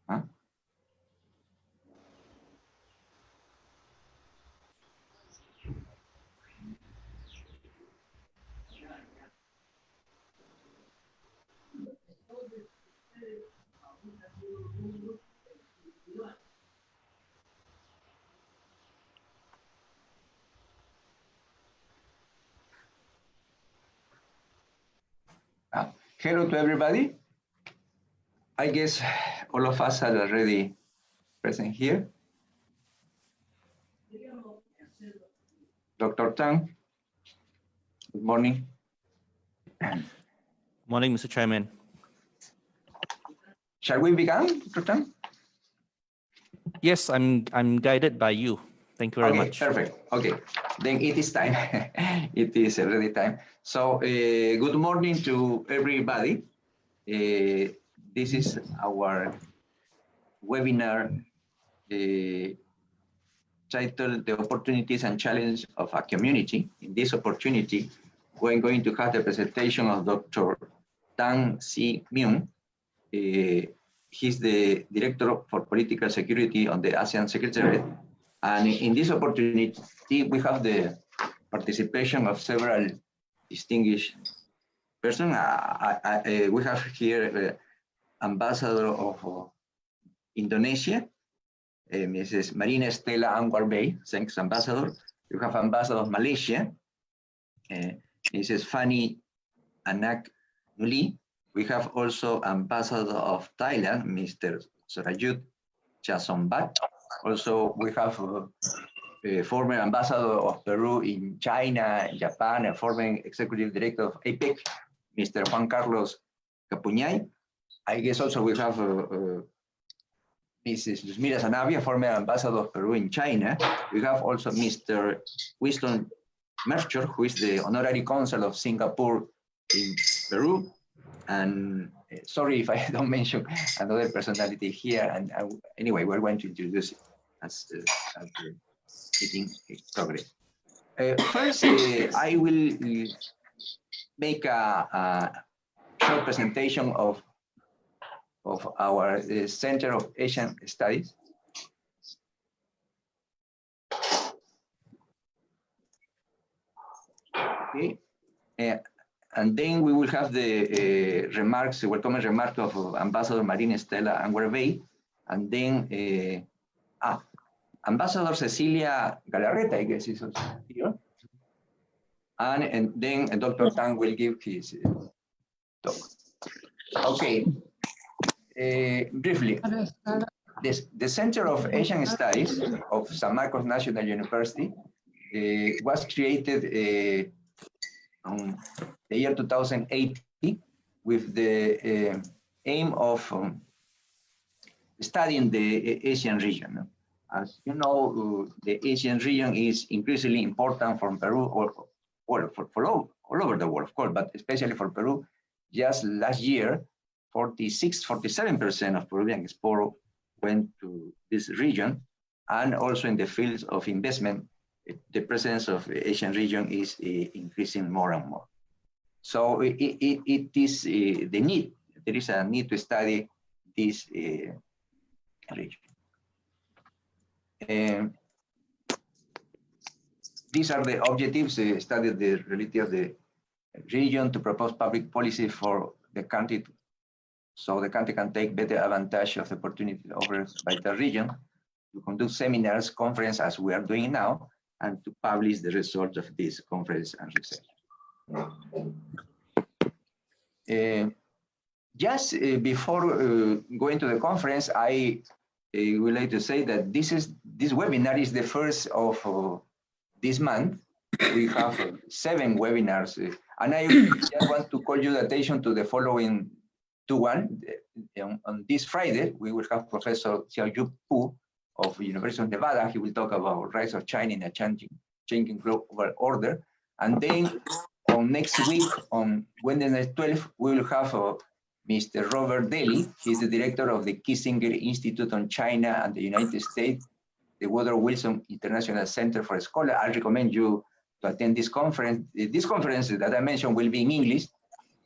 Huh? Hello to everybody. I guess all of us are already present here. Dr. Tang, good morning. Morning, Mr. Chairman. Shall we begin, Dr. Tang? Yes, I'm guided by you. Thank you very much. Perfect. Okay, then it is time. It is already time. So good morning to everybody. This is our webinar titled The Opportunities and Challenges of a Community. In this opportunity, we're going to have the presentation of Dr. Tang Si Myung. He's the Director for Political Security on the ASEAN Secretariat. And in this opportunity, we have the participation of several distinguished persons. We have here Ambassador of Indonesia, Mrs. Marina Estela Anwar Bey, thanks, Ambassador. You have Ambassador of Malaysia, Mrs. Fanny Anak Nuli. We have also Ambassador of Thailand, Mr. Surajut Chasombat. Also, we have a former Ambassador of Peru in China, Japan, and former Executive Director of APEC, Mr. Juan Carlos Capuñay. I guess also we have Mrs. Luzmila Sanabia, former Ambassador of Peru in China. We have also Mr. Winston Merchor, who is the Honorary Consul of Singapore in Peru. And sorry if I don't mention another personality here. And anyway, we're going to introduce it as the meeting progress. First, I will make a short presentation of our Center of Asian Studies. Okay. And then we will have the remarks, the welcome remarks of Ambassador Marina Estela Anwar Bey, and then Ambassador Cecilia Galarreta, I guess, is also here. And then Dr. Tang will give his talk. Okay, briefly, the Center of Asian Studies of San Marcos National University was created the year 2018 with the aim of studying the Asian region. As you know, the Asian region is increasingly important for Peru or for all over the world, of course, but especially for Peru. Just last year, 47% of Peruvian export went to this region, and also in the fields of investment, the presence of the Asian region is increasing more and more. So it is the need, there is a need to study this region. These are the objectives, study the reality of the region, to propose public policy for the country so the country can take better advantage of the opportunities offered by the region, to conduct seminars, conferences as we are doing now, and to publish the results of this conference and research. Just before going to the conference, I would like to say that this webinar is the first of this month. We have 7 webinars. And I just want to call your attention to the following one. On this Friday, we will have Professor Xiaoyu Pu of University of Nevada. He will talk about rise of China in a changing global order. And then on next week, on Wednesday 12th, we will have Mr. Robert Daly. He's the director of the Kissinger Institute on China and the United States, the Woodrow Wilson International Center for Scholars. I recommend you to attend this conference. This conference that I mentioned will be in English.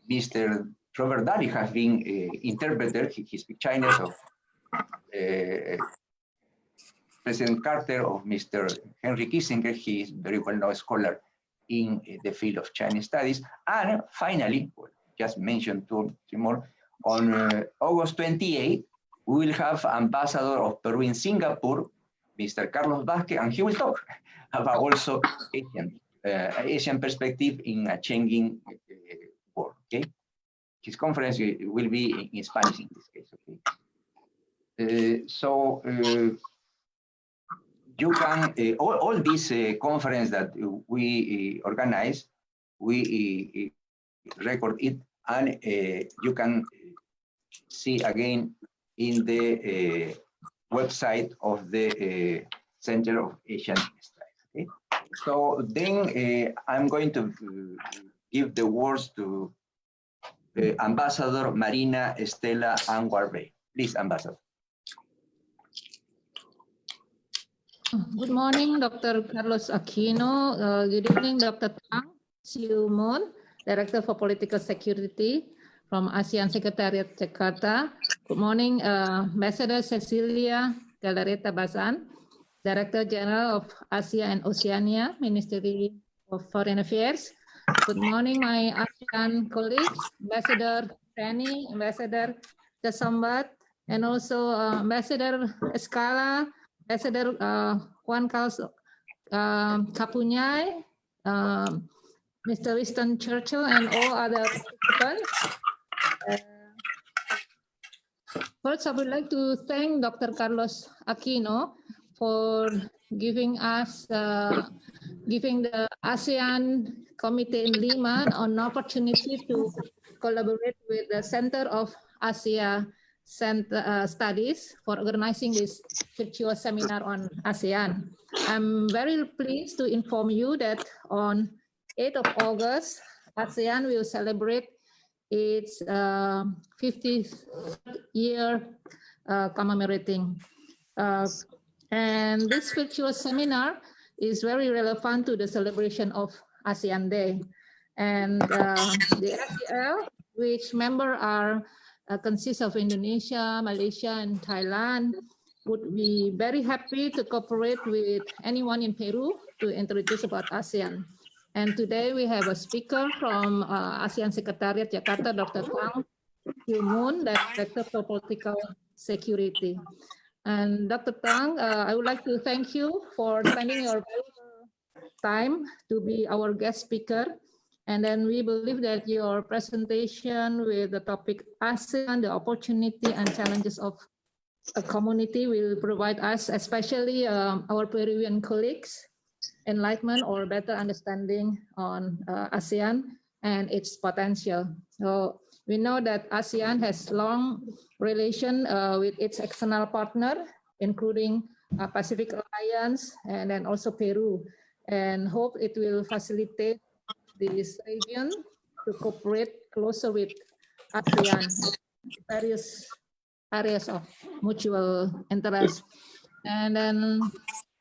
Mr. Robert Daly has been interpreter. He speaks Chinese of President Carter, of Mr. Henry Kissinger. He is very well-known scholar in the field of Chinese studies. And finally, just mentioned two more, on August 28, we will have Ambassador of Peru in Singapore, Mr. Carlos Vázquez, and he will talk about also Asian perspective in a changing world, okay? His conference will be in Spanish in this case, okay? You can, all these conference that we organize, we record it, and you can see again in the website of the Center of Asian Studies. Okay? So then I'm going to give the words to Ambassador Marina Estela Anwar-Bey. Please, Ambassador. Good morning, Dr. Carlos Aquino. Good evening, Dr. Tang Siu Moon, Director for Political Security from ASEAN Secretariat, Jakarta. Good morning, Ambassador Cecilia Galareta Bazan, Director General of Asia and Oceania, Ministry of Foreign Affairs. Good morning, my ASEAN colleagues, Ambassador Penny, Ambassador Jasambat, and also Ambassador Escala, Ambassador Juan Carlos Kapunyai, Mr. Winston Churchill, and all other participants. First, I would like to thank Dr. Carlos Aquino for giving us, giving the ASEAN Committee in Lima an opportunity to collaborate with the Center of Asia Studies for organizing this virtual seminar on ASEAN. I'm very pleased to inform you that on 8th of August, ASEAN will celebrate its 50th year commemorating. And this virtual seminar is very relevant to the celebration of ASEAN Day. And the SEL, which members are consists of Indonesia, Malaysia, and Thailand, would be very happy to cooperate with anyone in Peru to introduce about ASEAN. And today we have a speaker from ASEAN Secretariat Jakarta, Dr. Tang Siu Moon, Director for Political Security. And Dr. Tang, I would like to thank you for spending your time to be our guest speaker. And then we believe that your presentation with the topic ASEAN, the opportunity and challenges of a community will provide us, especially our Peruvian colleagues, enlightenment or better understanding on ASEAN and its potential. So we know that ASEAN has long relation with its external partner, including Pacific Alliance and then also Peru, and hope it will facilitate this region to cooperate closer with ASEAN in various areas of mutual interest. And then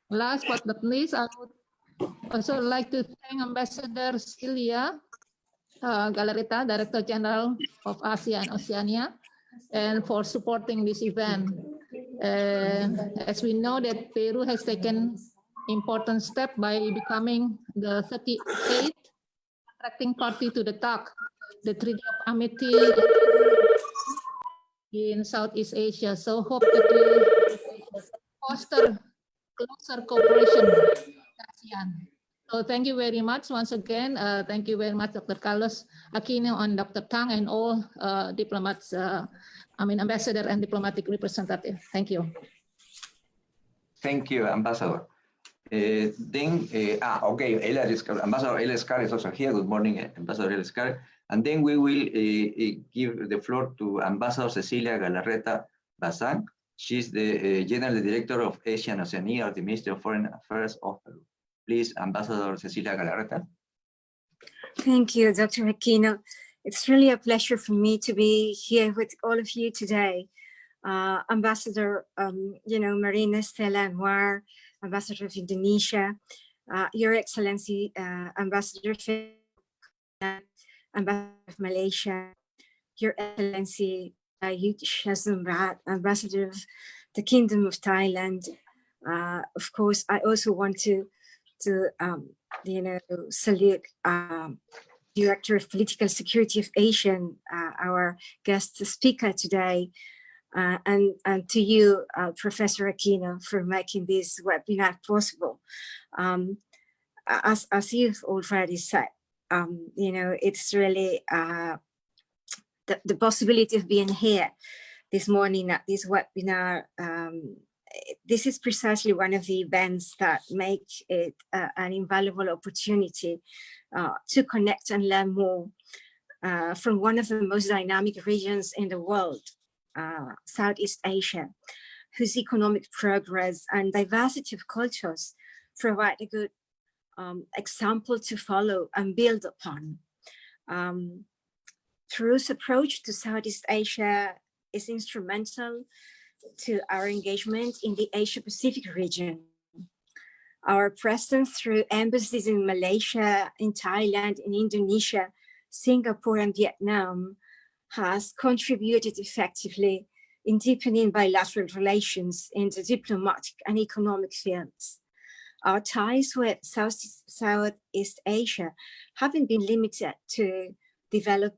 last but not least, I would also like to thank Ambassador Cecilia Galareta, Director General of Asia and Oceania, and for supporting this event. As we know that Peru has taken important step by becoming the 38th contracting party to the TAC, the Treaty of Amity in Southeast Asia. So hope it will foster closer cooperation with ASEAN. So thank you very much once again. Thank you very much, Dr. Carlos Aquino and Dr. Tang and all diplomats, ambassador and diplomatic representative. Thank you. Thank you, Ambassador. Ambassador Elescar is also here. Good morning, Ambassador Elescar. And then we will give the floor to Ambassador Cecilia Galarreta Bazán. She's the General Director of Asia and Oceania of the Ministry of Foreign Affairs of Peru. Please, Ambassador Cecilia Galarreta. Thank you, Dr. Aquino. It's really a pleasure for me to be here with all of you today. Ambassador, Marina Stella Anwar, Ambassador of Indonesia, Your Excellency, Ambassador of Malaysia, Your Excellency, Yut Shazumrat, Ambassador of the Kingdom of Thailand. Of course, I also want to salute Director of Political Security of Asean, our guest speaker today, and to you, Professor Aquino, for making this webinar possible. As you've already said, it's really the possibility of being here this morning at this webinar. This is precisely one of the events that make it an invaluable opportunity to connect and learn more from one of the most dynamic regions in the world, Southeast Asia, whose economic progress and diversity of cultures provide a good example to follow and build upon. Peru's approach to Southeast Asia is instrumental to our engagement in the Asia-Pacific region. Our presence through embassies in Malaysia, in Thailand, in Indonesia, Singapore, and Vietnam has contributed effectively in deepening bilateral relations in the diplomatic and economic fields. Our ties with Southeast Asia haven't been limited to develop,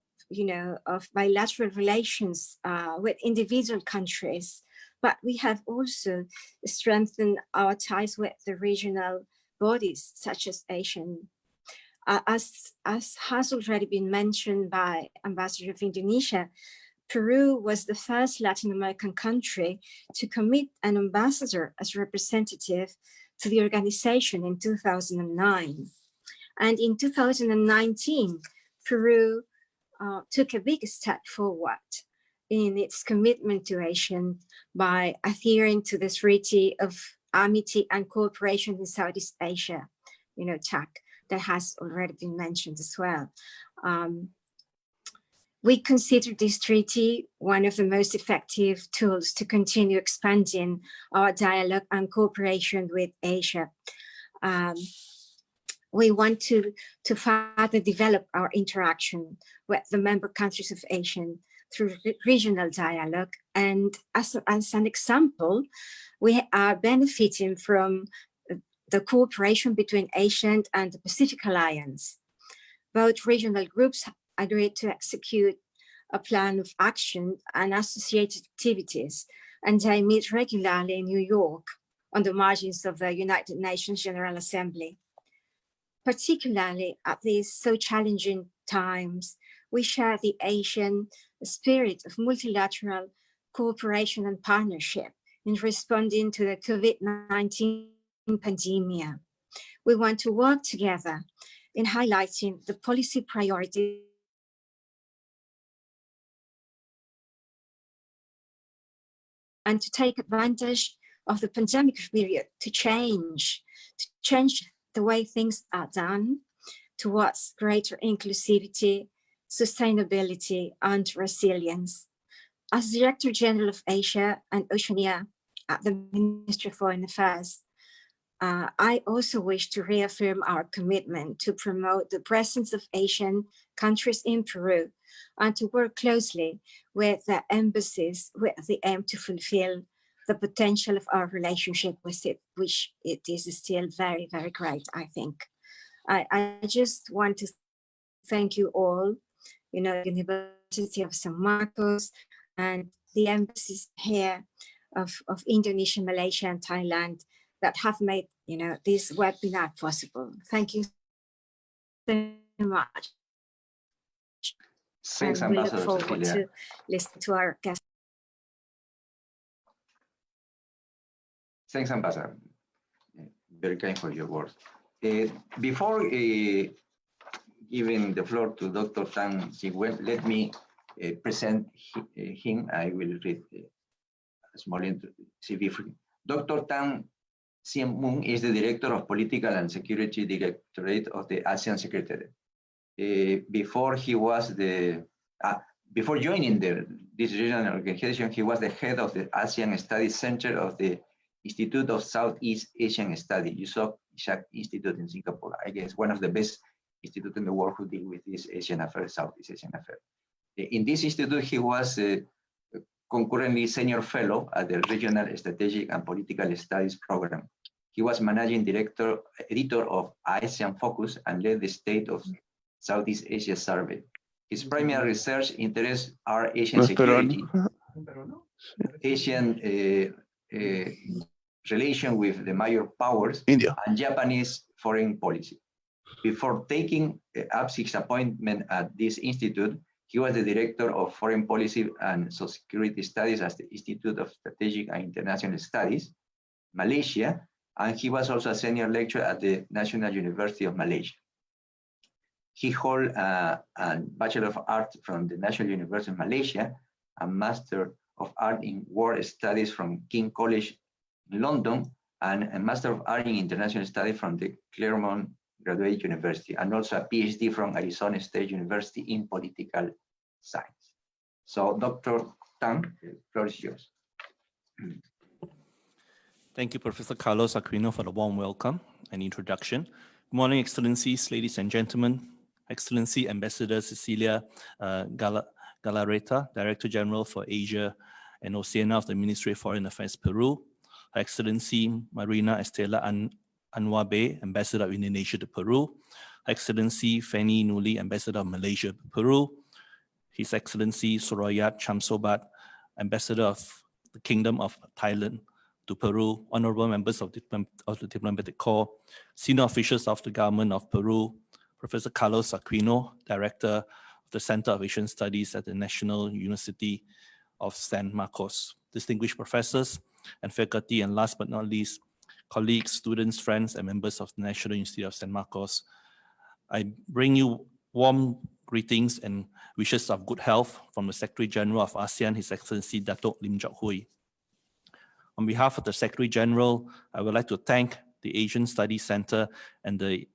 of bilateral relations with individual countries, but we have also strengthened our ties with the regional bodies such as Asian. As has already been mentioned by Ambassador of Indonesia, Peru was the first Latin American country to commit an ambassador as representative to the organization in 2009. And in 2019, Peru took a big step forward in its commitment to Asean by adhering to the Treaty of Amity and Cooperation in Southeast Asia, TAC, that has already been mentioned as well. We consider this treaty one of the most effective tools to continue expanding our dialogue and cooperation with Asia. We want to further develop our interaction with the member countries of Asean through regional dialogue. And as an example, we are benefiting from the cooperation between Asean and the Pacific Alliance. Both regional groups agreed to execute a plan of action and associated activities, and they meet regularly in New York on the margins of the United Nations General Assembly. Particularly at these so challenging times, we share the Asian spirit of multilateral cooperation and partnership in responding to the COVID-19 pandemic. We want to work together in highlighting the policy priorities and to take advantage of the pandemic period to change the way things are done towards greater inclusivity, sustainability, and resilience. As Director General of Asia and Oceania at the Ministry of Foreign Affairs, I also wish to reaffirm our commitment to promote the presence of Asian countries in Peru and to work closely with the embassies with the aim to fulfill the potential of our relationship with it, which it is still very, very great, I think. I just want to thank you all, University of San Marcos and the embassies here of Indonesia, Malaysia, and Thailand that have made, this webinar possible. Thank you so much. Thanks, and we look Ambassador forward Cecilia. to listen to our guests. Thanks, Ambassador. very kind for your words. Before giving the floor to Dr. Tang Xingwen, let me present him. I will read a small CV for him. Dr. Tang Xingwen is the Director of Political and Security Directorate of the ASEAN Secretariat. Before joining this regional organization, he was the head of the ASEAN Studies Center of the Institute of Southeast Asian Studies, ISAC Institute in Singapore. I guess one of the best institutes in the world who deal with this Asian affairs, Southeast Asian affairs. In this institute, he was concurrently senior fellow at the Regional Strategic and Political Studies Program. He was managing editor of ASEAN Focus and led the State of Southeast Asia Survey. His primary research interests are Asian security, Asian relation with the major powers, India, and Japanese foreign policy. Before taking up his appointment at this institute, he was the director of foreign policy and security studies at the Institute of Strategic and International Studies, Malaysia, and he was also a senior lecturer at the National University of Malaysia. He holds a Bachelor of Arts from the National University of Malaysia, a Master of Art in World Studies from King College in London, and a Master of Art in International Studies from the Claremont Graduate University, and also a PhD from Arizona State University in Political Science. So, Dr. Tang, the floor is yours. Thank you, Professor Carlos Aquino, for the warm welcome and introduction. Good morning, Excellencies, ladies and gentlemen. Excellency Ambassador Cecilia Galarreta, Director General for Asia and Oceania of the Ministry of Foreign Affairs, Peru. Her Excellency Marina Estela Anwabe, Ambassador of Indonesia to Peru. Her Excellency Fanny Nuli, Ambassador of Malaysia to Peru. His Excellency Surayat Chamsobat, Ambassador of the Kingdom of Thailand to Peru, honorable members of the Diplomatic Corps, senior officials of the Government of Peru, Professor Carlos Aquino, Director of the Center of Asian Studies at the National University of San Marcos, distinguished professors and faculty, and last but not least, colleagues, students, friends, and members of the National University of San Marcos. I bring you warm greetings and wishes of good health from the Secretary General of ASEAN, His Excellency Datuk Lim Jock Hui. On behalf of the Secretary General, I would like to thank the Asian Studies Center and the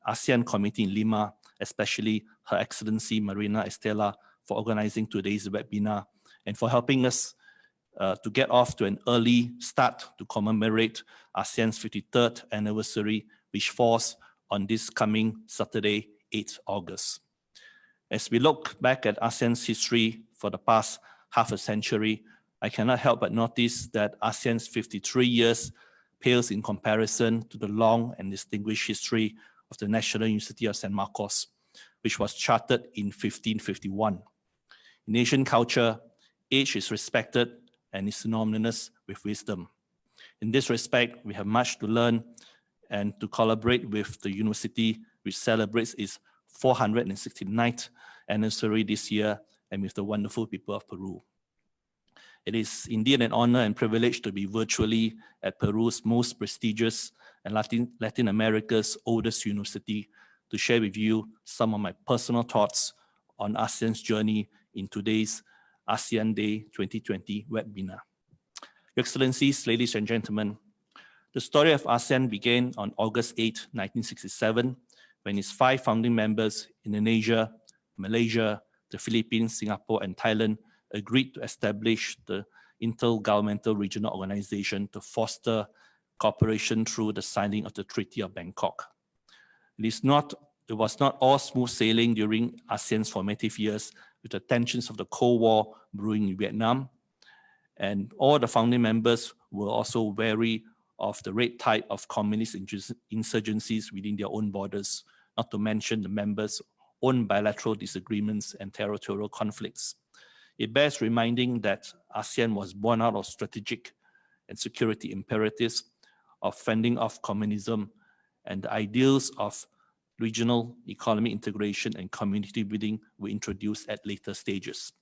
ASEAN Committee in Lima, especially Her Excellency Marina Estela, for organizing today's webinar and for helping us to get off to an early start to commemorate ASEAN's 53rd anniversary, which falls on this coming Saturday, 8th August. As we look back at ASEAN's history for the past half a century, I cannot help but notice that ASEAN's 53 years pales in comparison to the long and distinguished history of the National University of San Marcos, which was chartered in 1551. In Asian culture, age is respected and is synonymous with wisdom. In this respect, we have much to learn and to collaborate with the university, which celebrates its 469th anniversary this year, and with the wonderful people of Peru. It is indeed an honor and privilege to be virtually at Peru's most prestigious and Latin America's oldest university to share with you some of my personal thoughts on ASEAN's journey in today's ASEAN Day 2020 webinar. Your Excellencies, ladies and gentlemen, the story of ASEAN began on August 8, 1967, when its 5 founding members, Indonesia, Malaysia, the Philippines, Singapore, and Thailand, agreed to establish the Intergovernmental Regional Organization to foster cooperation through the signing of the Treaty of Bangkok. It was not all smooth sailing during ASEAN's formative years, with the tensions of the Cold War brewing in Vietnam, and all the founding members were also wary of the red tide of communist insurgencies within their own borders, not to mention the members' own bilateral disagreements and territorial conflicts. It bears reminding that ASEAN was born out of strategic and security imperatives of fending off communism, and the ideals of regional economic integration and community building were introduced at later stages.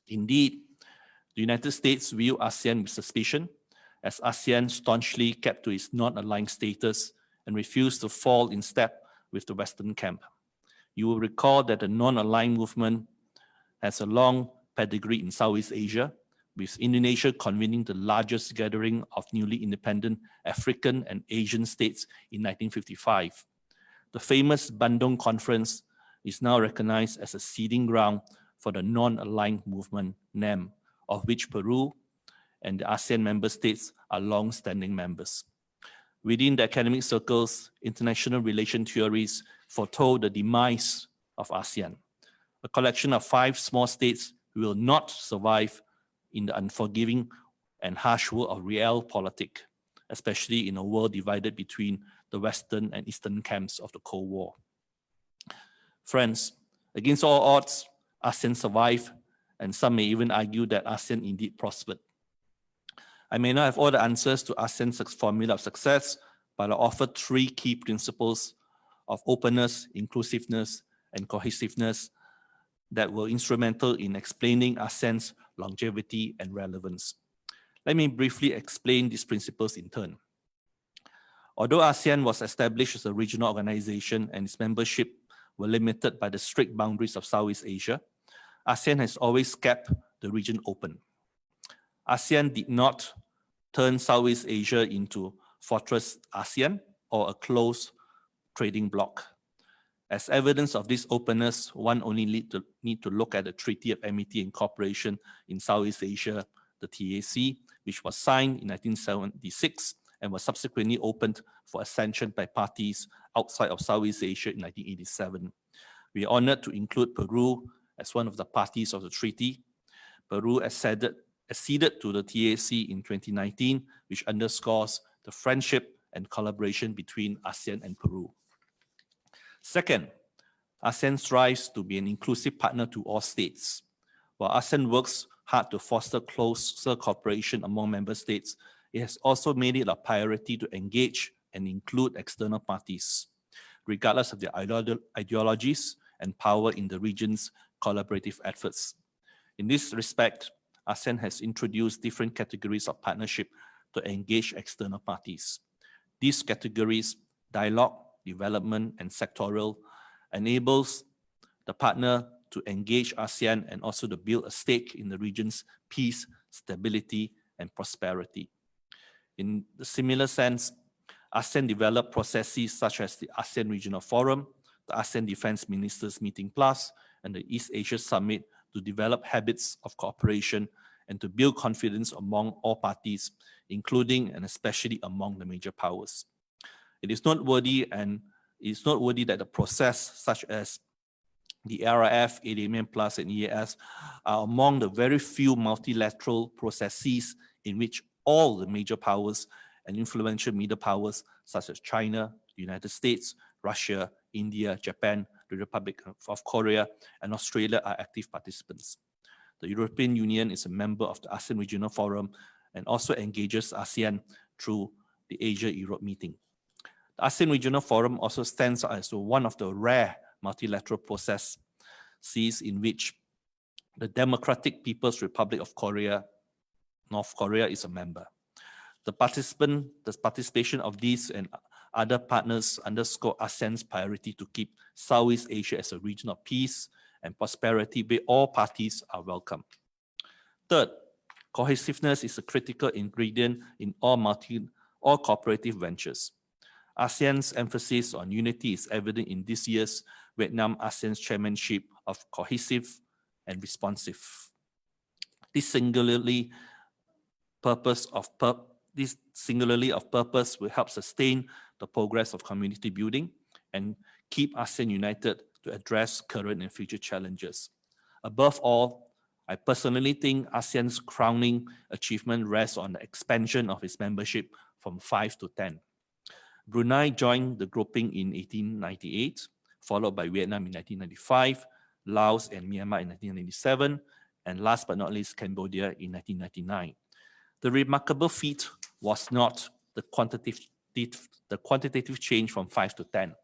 Indeed, the United States viewed ASEAN with suspicion as ASEAN staunchly kept to its non-aligned status and refused to fall in step with the Western camp. You will recall that the non-aligned movement has a long pedigree in Southeast Asia, with Indonesia convening the largest gathering of newly independent African and Asian states in 1955. The famous Bandung Conference is now recognized as a seeding ground for the non-aligned movement, NAM, of which Peru and the ASEAN member states are long-standing members. Within the academic circles, international relation theories foretold the demise of ASEAN. A collection of 5 small states will not survive in the unforgiving and harsh world of realpolitik, especially in a world divided between the Western and Eastern camps of the Cold War. Friends, against all odds, ASEAN survived, and some may even argue that ASEAN indeed prospered. I may not have all the answers to ASEAN's formula of success, but I offer 3 key principles of openness, inclusiveness, and cohesiveness that were instrumental in explaining ASEAN's longevity and relevance. Let me briefly explain these principles in turn. Although ASEAN was established as a regional organization and its membership were limited by the strict boundaries of Southeast Asia, ASEAN has always kept the region open. ASEAN did not turn Southeast Asia into Fortress ASEAN or a closed trading bloc. As evidence of this openness, one only need to look at the Treaty of Amity and Cooperation in Southeast Asia, the TAC, which was signed in 1976 and was subsequently opened for accession by parties outside of Southeast Asia in 1987. We are honored to include Peru as one of the parties of the treaty. Peru acceded to the TAC in 2019, which underscores the friendship and collaboration between ASEAN and Peru. Second, ASEAN strives to be an inclusive partner to all states. While ASEAN works hard to foster closer cooperation among member states, it has also made it a priority to engage and include external parties, regardless of their ideologies and power in the region's collaborative efforts. In this respect, ASEAN has introduced different categories of partnership to engage external parties. These categories, dialogue, development, and sectoral, enables the partner to engage ASEAN and also to build a stake in the region's peace, stability, and prosperity. In the similar sense, ASEAN developed processes such as the ASEAN Regional Forum, the ASEAN Defense Ministers Meeting Plus, and the East Asia Summit to develop habits of cooperation and to build confidence among all parties, including and especially among the major powers. It is noteworthy that the process such as the RRF, ADMM Plus, and EAS are among the very few multilateral processes in which all the major powers and influential middle powers such as China, the United States, Russia, India, Japan, the Republic of Korea, and Australia are active participants. The European Union is a member of the ASEAN Regional Forum and also engages ASEAN through the Asia-Europe meeting. The ASEAN Regional Forum also stands as one of the rare multilateral processes in which the Democratic People's Republic of Korea, North Korea, is a member. The participation of these and other partners underscore ASEAN's priority to keep Southeast Asia as a region of peace and prosperity where all parties are welcome. Third, cohesiveness is a critical ingredient in all cooperative ventures. ASEAN's emphasis on unity is evident in this year's Vietnam ASEAN's chairmanship of cohesive and responsive. This singularly of purpose will help sustain the progress of community building and keep ASEAN united to address current and future challenges. Above all, I personally think ASEAN's crowning achievement rests on the expansion of its membership from 5 to 10. Brunei joined the grouping in 1898, followed by Vietnam in 1995, Laos and Myanmar in 1997, and last but not least, Cambodia in 1999. The remarkable feat was not the quantitative change from 5 to 10,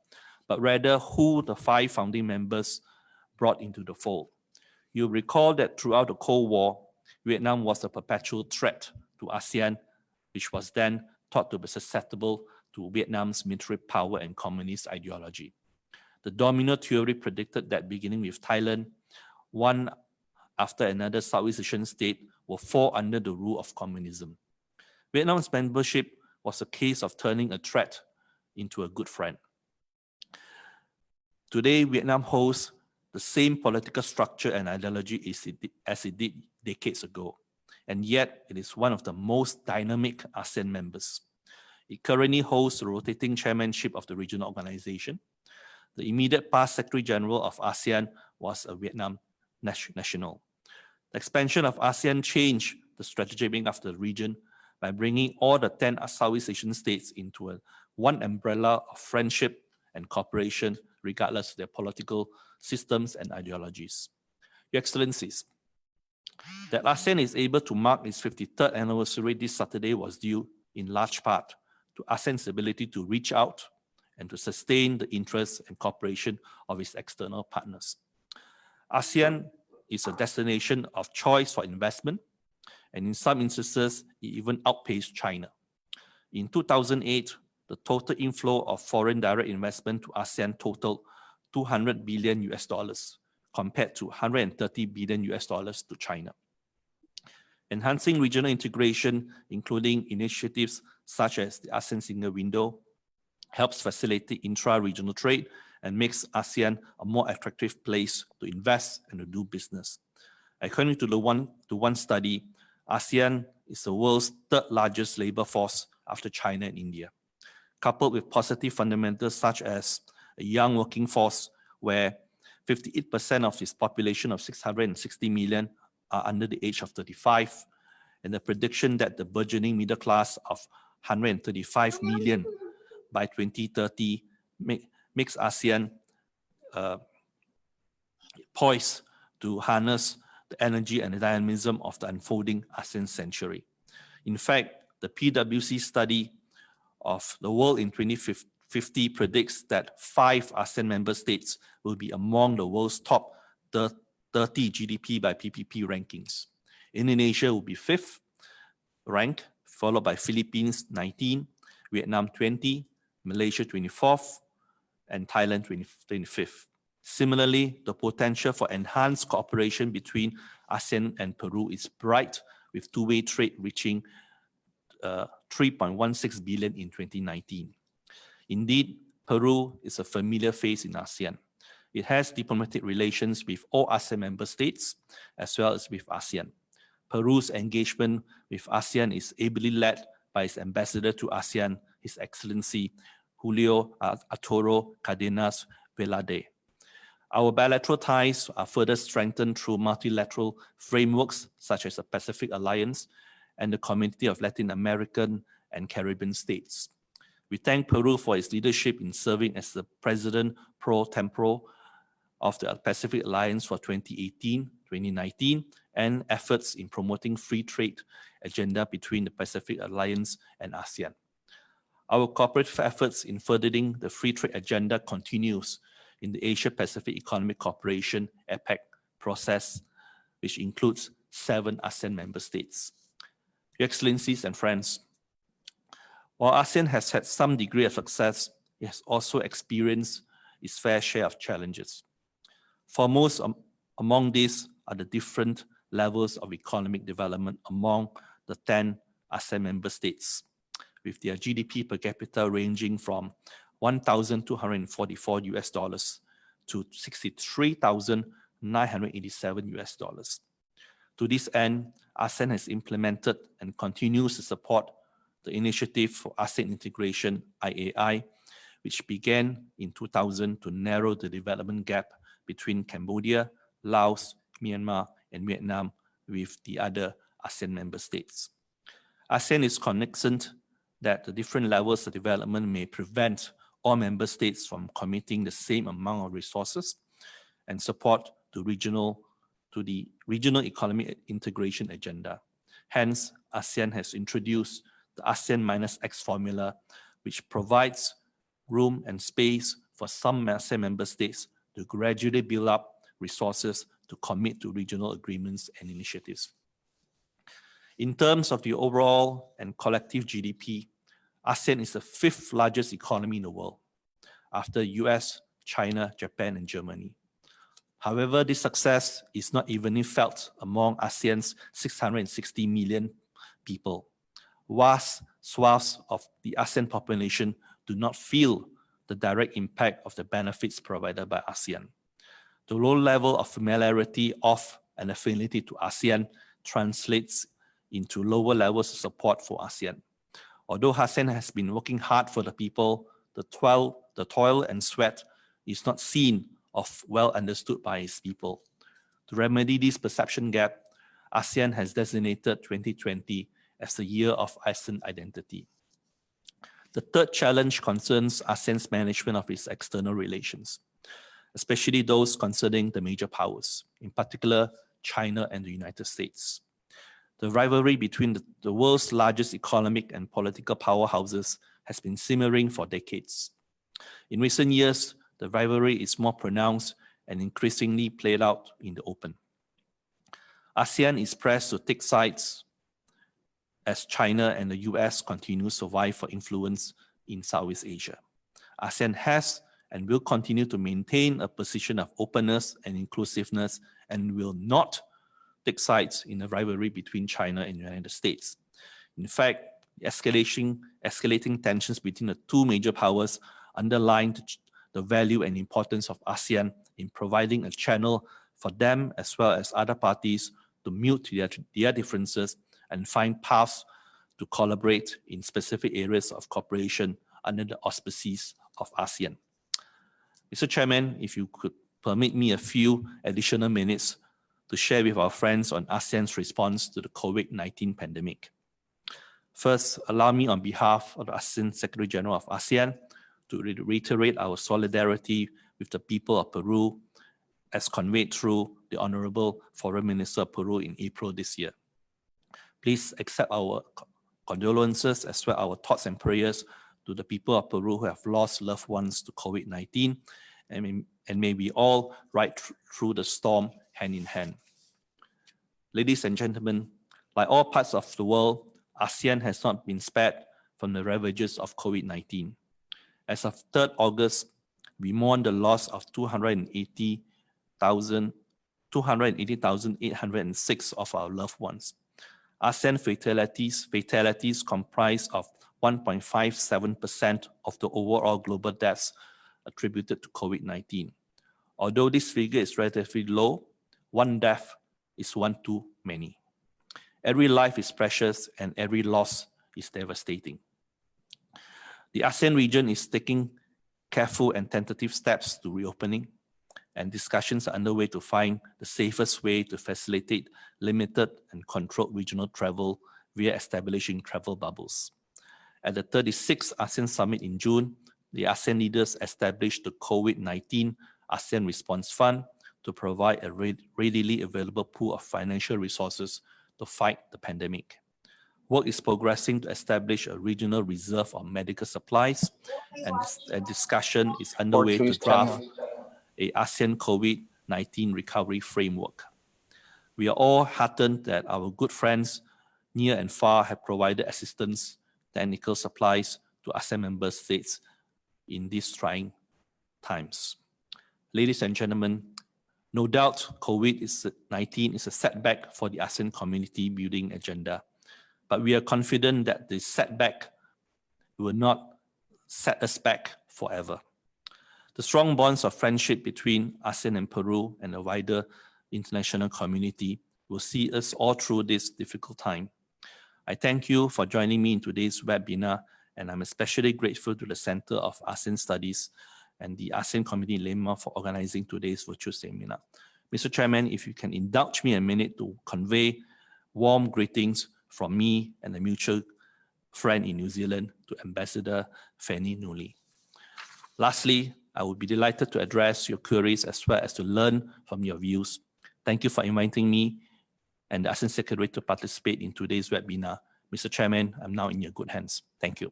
but rather who the 5 founding members brought into the fold. You'll recall that throughout the Cold War, Vietnam was a perpetual threat to ASEAN which was then thought to be susceptible to Vietnam's military power and communist ideology. The domino theory predicted that beginning with Thailand, one after another Southeast Asian state will fall under the rule of communism. Vietnam's membership was a case of turning a threat into a good friend. Today, Vietnam holds the same political structure and ideology as it did decades ago, and yet it is one of the most dynamic ASEAN members. It currently holds the rotating chairmanship of the regional organization. The immediate past Secretary General of ASEAN was a Vietnam national. The expansion of ASEAN changed the strategic being of the region by bringing all the 10 Southeast Asian states into one umbrella of friendship and cooperation, regardless of their political systems and ideologies. Your Excellencies, that ASEAN is able to mark its 53rd anniversary this Saturday was due in large part to ASEAN's ability to reach out and to sustain the interests and cooperation of its external partners. ASEAN is a destination of choice for investment, and in some instances, it even outpaced China. In 2008, the total inflow of foreign direct investment to ASEAN totaled $200 billion compared to $130 billion to China. Enhancing regional integration, including initiatives such as the ASEAN Single Window, helps facilitate intra-regional trade and makes ASEAN a more attractive place to invest and to do business. According to one study, ASEAN is the world's third largest labor force after China and India. Coupled with positive fundamentals such as a young working force where 58% of its population of 660 million are under the age of 35, and the prediction that the burgeoning middle class of 135 million by 2030 makes ASEAN poised to harness the energy and the dynamism of the unfolding ASEAN century. In fact, the PwC study of the world in 2050 predicts that 5 ASEAN member states will be among the world's top 30 GDP by PPP rankings. Indonesia will be 5th rank, followed by Philippines 19, Vietnam 20, Malaysia 24th, and Thailand 25th. Similarly, the potential for enhanced cooperation between ASEAN and Peru is bright, with two-way trade reaching 3.16 billion in 2019. Indeed, Peru is a familiar face in ASEAN. It has diplomatic relations with all ASEAN member states, as well as with ASEAN. Peru's engagement with ASEAN is ably led by its ambassador to ASEAN, His Excellency Julio Arturo Cardenas Velarde. Our bilateral ties are further strengthened through multilateral frameworks such as the Pacific Alliance and the Community of Latin American and Caribbean States. We thank Peru for its leadership in serving as the President pro tempore of the Pacific Alliance for 2018-2019 and efforts in promoting free trade agenda between the Pacific Alliance and ASEAN. Our cooperative efforts in furthering the free trade agenda continues in the Asia-Pacific Economic Cooperation APEC process, which includes 7 ASEAN member states. Your Excellencies and friends, while ASEAN has had some degree of success, it has also experienced its fair share of challenges. Foremost among these are the different levels of economic development among the 10 ASEAN member states, with their GDP per capita ranging from $1,244 to $63,987. To this end, ASEAN has implemented and continues to support the Initiative for ASEAN Integration, IAI, which began in 2000 to narrow the development gap between Cambodia, Laos, Myanmar, and Vietnam with the other ASEAN member states. ASEAN is cognizant that the different levels of development may prevent all member states from committing the same amount of resources and support to the regional economic integration agenda. Hence, ASEAN has introduced the ASEAN-X formula, which provides room and space for some ASEAN member states to gradually build up resources to commit to regional agreements and initiatives. In terms of the overall and collective GDP, ASEAN is the 5th largest economy in the world, after US, China, Japan, and Germany. However, this success is not evenly felt among ASEAN's 660 million people. Vast swaths of the ASEAN population do not feel the direct impact of the benefits provided by ASEAN. The low level of familiarity of and affinity to ASEAN translates into lower levels of support for ASEAN. Although ASEAN has been working hard for the people, the toil and sweat is not seen or well understood by its people. To remedy this perception gap, ASEAN has designated 2020 as the year of ASEAN identity. The third challenge concerns ASEAN's management of its external relations, especially those concerning the major powers, in particular China and the United States. The rivalry between the world's largest economic and political powerhouses has been simmering for decades. In recent years, the rivalry is more pronounced and increasingly played out in the open. ASEAN is pressed to take sides as China and the US continue to vie for influence in Southeast Asia. ASEAN has and will continue to maintain a position of openness and inclusiveness and will not take sides in the rivalry between China and the United States. In fact, escalating tensions between the two major powers underlined the value and importance of ASEAN in providing a channel for them as well as other parties to mute their differences and find paths to collaborate in specific areas of cooperation under the auspices of ASEAN. Mr. Chairman, if you could permit me a few additional minutes to share with our friends on ASEAN's response to the COVID-19 pandemic. First, allow me on behalf of the ASEAN Secretary General of ASEAN to reiterate our solidarity with the people of Peru as conveyed through the Honorable Foreign Minister of Peru in April this year. Please accept our condolences as well as our thoughts and prayers to the people of Peru who have lost loved ones to COVID-19 and may we all ride through the storm hand in hand. Ladies and gentlemen, like all parts of the world, ASEAN has not been spared from the ravages of COVID-19. As of 3rd August, we mourn the loss of 280,806 of our loved ones. ASEAN fatalities comprise of 1.57% of the overall global deaths attributed to COVID-19. Although this figure is relatively low, one death is one too many. Every life is precious and every loss is devastating. The ASEAN region is taking careful and tentative steps to reopening, and discussions are underway to find the safest way to facilitate limited and controlled regional travel via establishing travel bubbles. At the 36th ASEAN Summit in June, the ASEAN leaders established the COVID-19 ASEAN Response Fund to provide a readily available pool of financial resources to fight the pandemic. Work is progressing to establish a regional reserve of medical supplies, and discussion is underway to draft a ASEAN COVID-19 recovery framework. We are all heartened that our good friends near and far have provided assistance, technical supplies to ASEAN member states in these trying times. Ladies and gentlemen, no doubt COVID-19 is a setback for the ASEAN community building agenda, but we are confident that this setback will not set us back forever. The strong bonds of friendship between ASEAN and Peru and the wider international community will see us all through this difficult time. I thank you for joining me in today's webinar, and I'm especially grateful to the Center of ASEAN Studies and the ASEAN Committee in Lima for organizing today's virtual seminar. Mr. Chairman, if you can indulge me a minute to convey warm greetings from me and a mutual friend in New Zealand to Ambassador Fanny Nuli. Lastly, I would be delighted to address your queries as well as to learn from your views. Thank you for inviting me and the ASEAN Secretary to participate in today's webinar. Mr. Chairman, I'm now in your good hands. Thank you.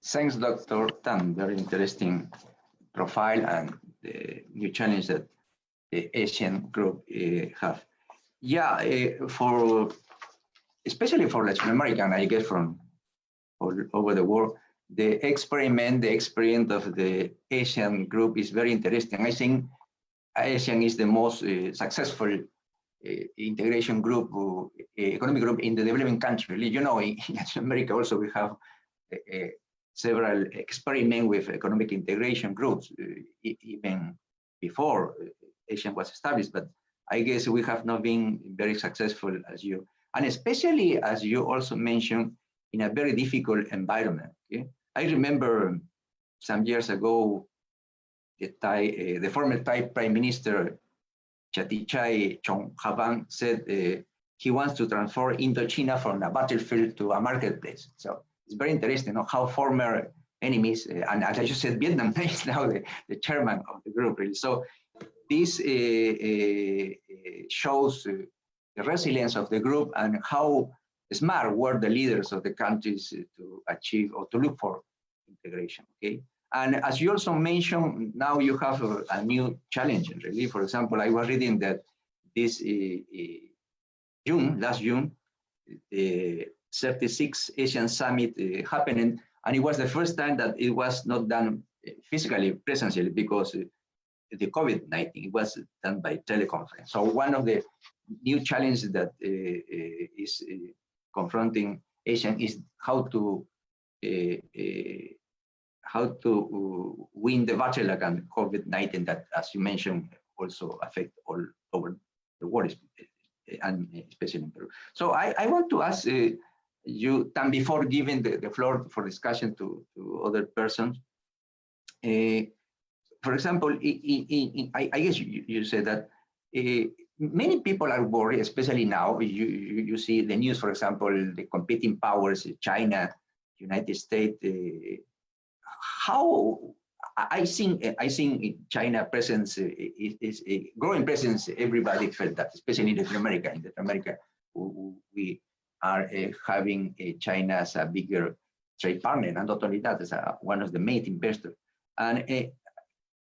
Thanks, Dr. Tan. Very interesting profile and the new challenge that the Asian group have. Yeah, especially for Latin American, I guess from all over the world, the experience of the Asian group is very interesting. I think Asian is the most successful integration group, economic group in the developing country. You know, in Latin America also we have several experiments with economic integration groups, even before Asian was established, but I guess we have not been very successful as you, and especially as you also mentioned, in a very difficult environment. Okay? I remember some years ago, the former Thai Prime Minister Chatichai Chonghabang said he wants to transform Indochina from a battlefield to a marketplace. So it's very interesting, you know, how former enemies, and as I just said, Vietnam is now the chairman of the group, really. So this shows the resilience of the group and how smart were the leaders of the countries to achieve or to look for integration, okay? And as you also mentioned, now you have a new challenge, really. For example, I was reading that this last June, the 36th Asian Summit happened, and it was the first time that it was not done physically, presentially, because the COVID-19, it was done by teleconference. So one of the new challenges that is confronting Asian is how to win the battle against COVID-19 that, as you mentioned, also affect all over the world, and especially in Peru. So I want to ask you, Tan, before giving the floor for discussion to other persons, for example, I guess you said that many people are worried, especially now. You see the news, for example, the competing powers, China, United States. How I think China presence is a growing presence. Everybody felt that, especially in Latin America. In Latin America, we are having China as a bigger trade partner, and not only that, as one of the main investors. And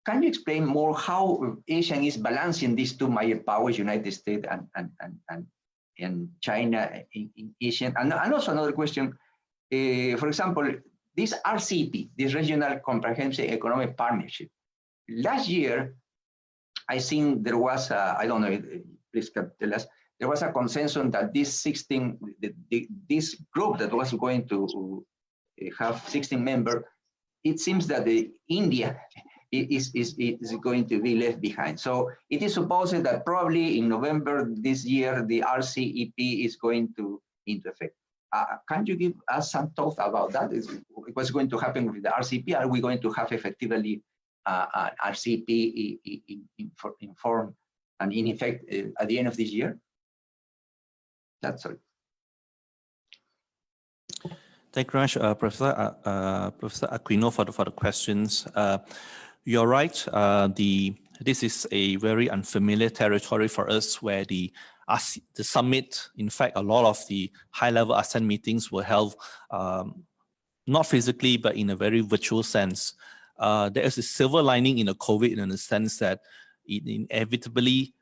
can you explain more how Asia is balancing these two major powers, United States and China in Asia? And also another question, for example, this RCEP, this Regional Comprehensive Economic Partnership. Last year, I think there was, I don't know, please tell us, there was a consensus that this this group that was going to have 16 members, it seems that India is going to be left behind. So it is supposed that probably in November this year, the RCEP is going to into effect. Can you give us some thoughts about that? What's going to happen with the RCEP? Are we going to have effectively an RCEP in form and in effect at the end of this year? That's all. Thank you very much, Professor Aquino, for the questions. You're right. This is a very unfamiliar territory for us, where the summit, in fact, a lot of the high-level ASEAN meetings were held not physically, but in a very virtual sense. There is a silver lining in the COVID, in the sense that it inevitably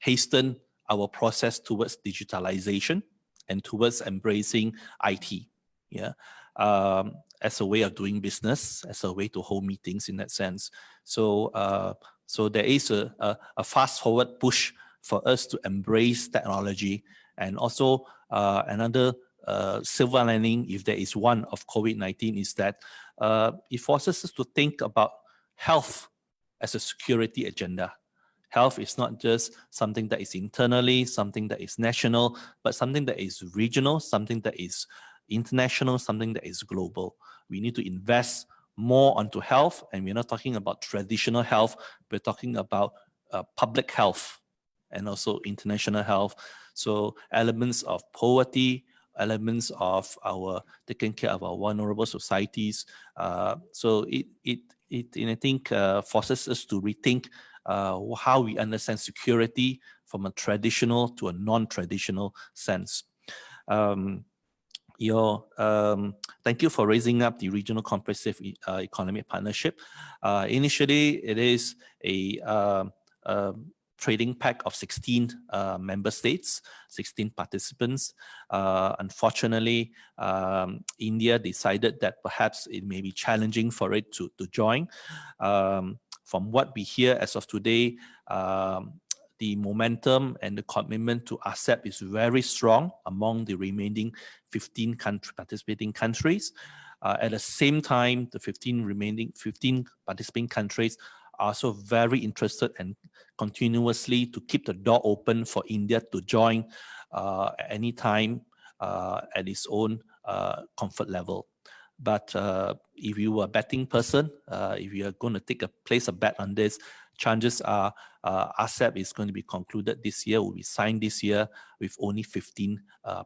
hastened our process towards digitalization and towards embracing IT, yeah, as a way of doing business, as a way to hold meetings in that sense. So, so there is a fast-forward push for us to embrace technology. And also another silver lining, if there is one, of COVID-19, is that it forces us to think about health as a security agenda. Health is not just something that is internally, something that is national, but something that is regional, something that is international, something that is global. We need to invest more onto health, and we're not talking about traditional health, we're talking about public health and also international health. So elements of poverty, elements of our taking care of our vulnerable societies. So it I think forces us to rethink how we understand security from a traditional to a non-traditional sense. Thank you for raising up the Regional Comprehensive Economic Partnership. Initially, it is a trading pack of 16 member states, 16 participants. Unfortunately, India decided that perhaps it may be challenging for it to join. From what we hear as of today, the momentum and the commitment to ASEP is very strong among the remaining 15 participating countries. At the same time, the 15 participating countries are also very interested and continuously to keep the door open for India to join at any time at its own comfort level. But if you are a betting person, if you are going to place a bet on this, chances are ASEP is going to be concluded this year, will be signed this year with only 15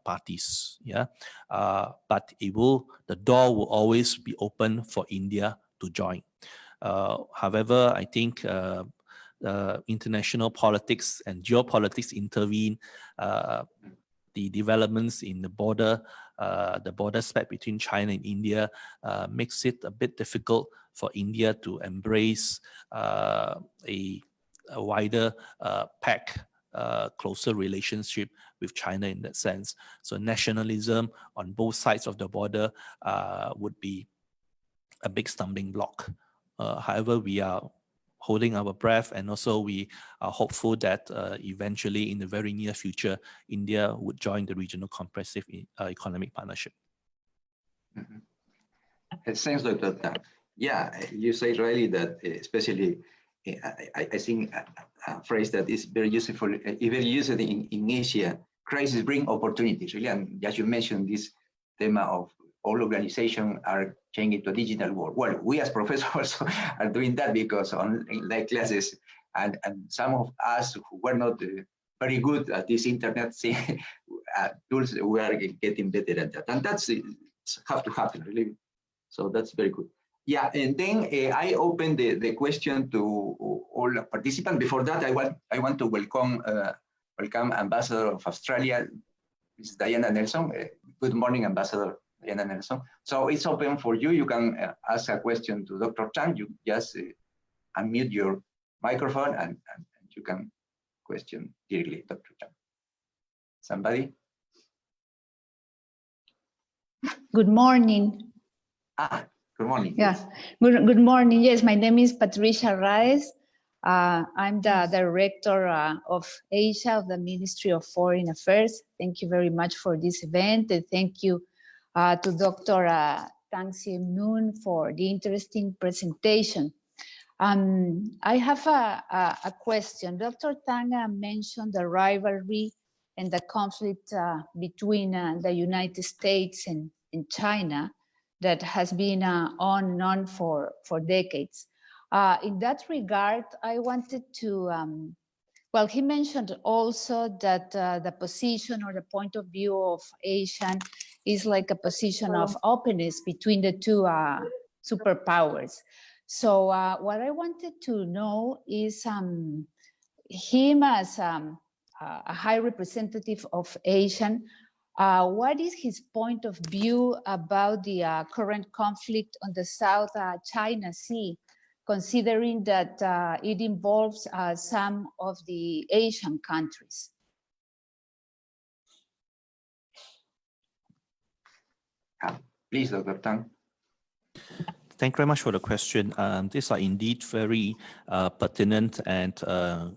parties. Yeah, but the door will always be open for India to join. However, I think international politics and geopolitics intervene. The developments in the border spec between China and India makes it a bit difficult for India to embrace a wider pact, closer relationship with China in that sense. So nationalism on both sides of the border would be a big stumbling block. However, we are holding our breath, and also we are hopeful that eventually in the very near future, India would join the regional comprehensive economic partnership. Mm-hmm. Thanks, Dr. Tang. Yeah, you say really that, especially, I think a phrase that is very useful, very used in Asia, crisis bring opportunities, really. And as you mentioned, this theme of all organizations are changing to a digital world. Well, we as professors are doing that because online classes, and some of us who were not very good at this internet tools, we are getting better at that. And that's have to happen, really. So that's very good. Yeah, and then I open the question to all participants. Before that, I want to welcome Ambassador of Australia, Ms. Diana Nelson. Good morning, Ambassador Diana Nelson. So it's open for you. You can ask a question to Dr. Tang. You just unmute your microphone and you can question directly Dr. Tang. Somebody? Good morning. Good morning. Yes. Good morning. Yes, my name is Patricia Reyes. I'm the director of Asia of the Ministry of Foreign Affairs. Thank you very much for this event, and thank you to Dr. Tang Siem Noon for the interesting presentation. I have a question. Dr. Tang mentioned the rivalry and the conflict between the United States and China that has been on and on for decades. In that regard, I wanted to, well, he mentioned also that the position or the point of view of ASEAN is like a position of openness between the two superpowers. So what I wanted to know is him as a high representative of ASEAN, what is his point of view about the current conflict on the South China Sea, considering that it involves some of the Asian countries? Please, Dr. Tang. Thank you very much for the question. These are indeed very pertinent and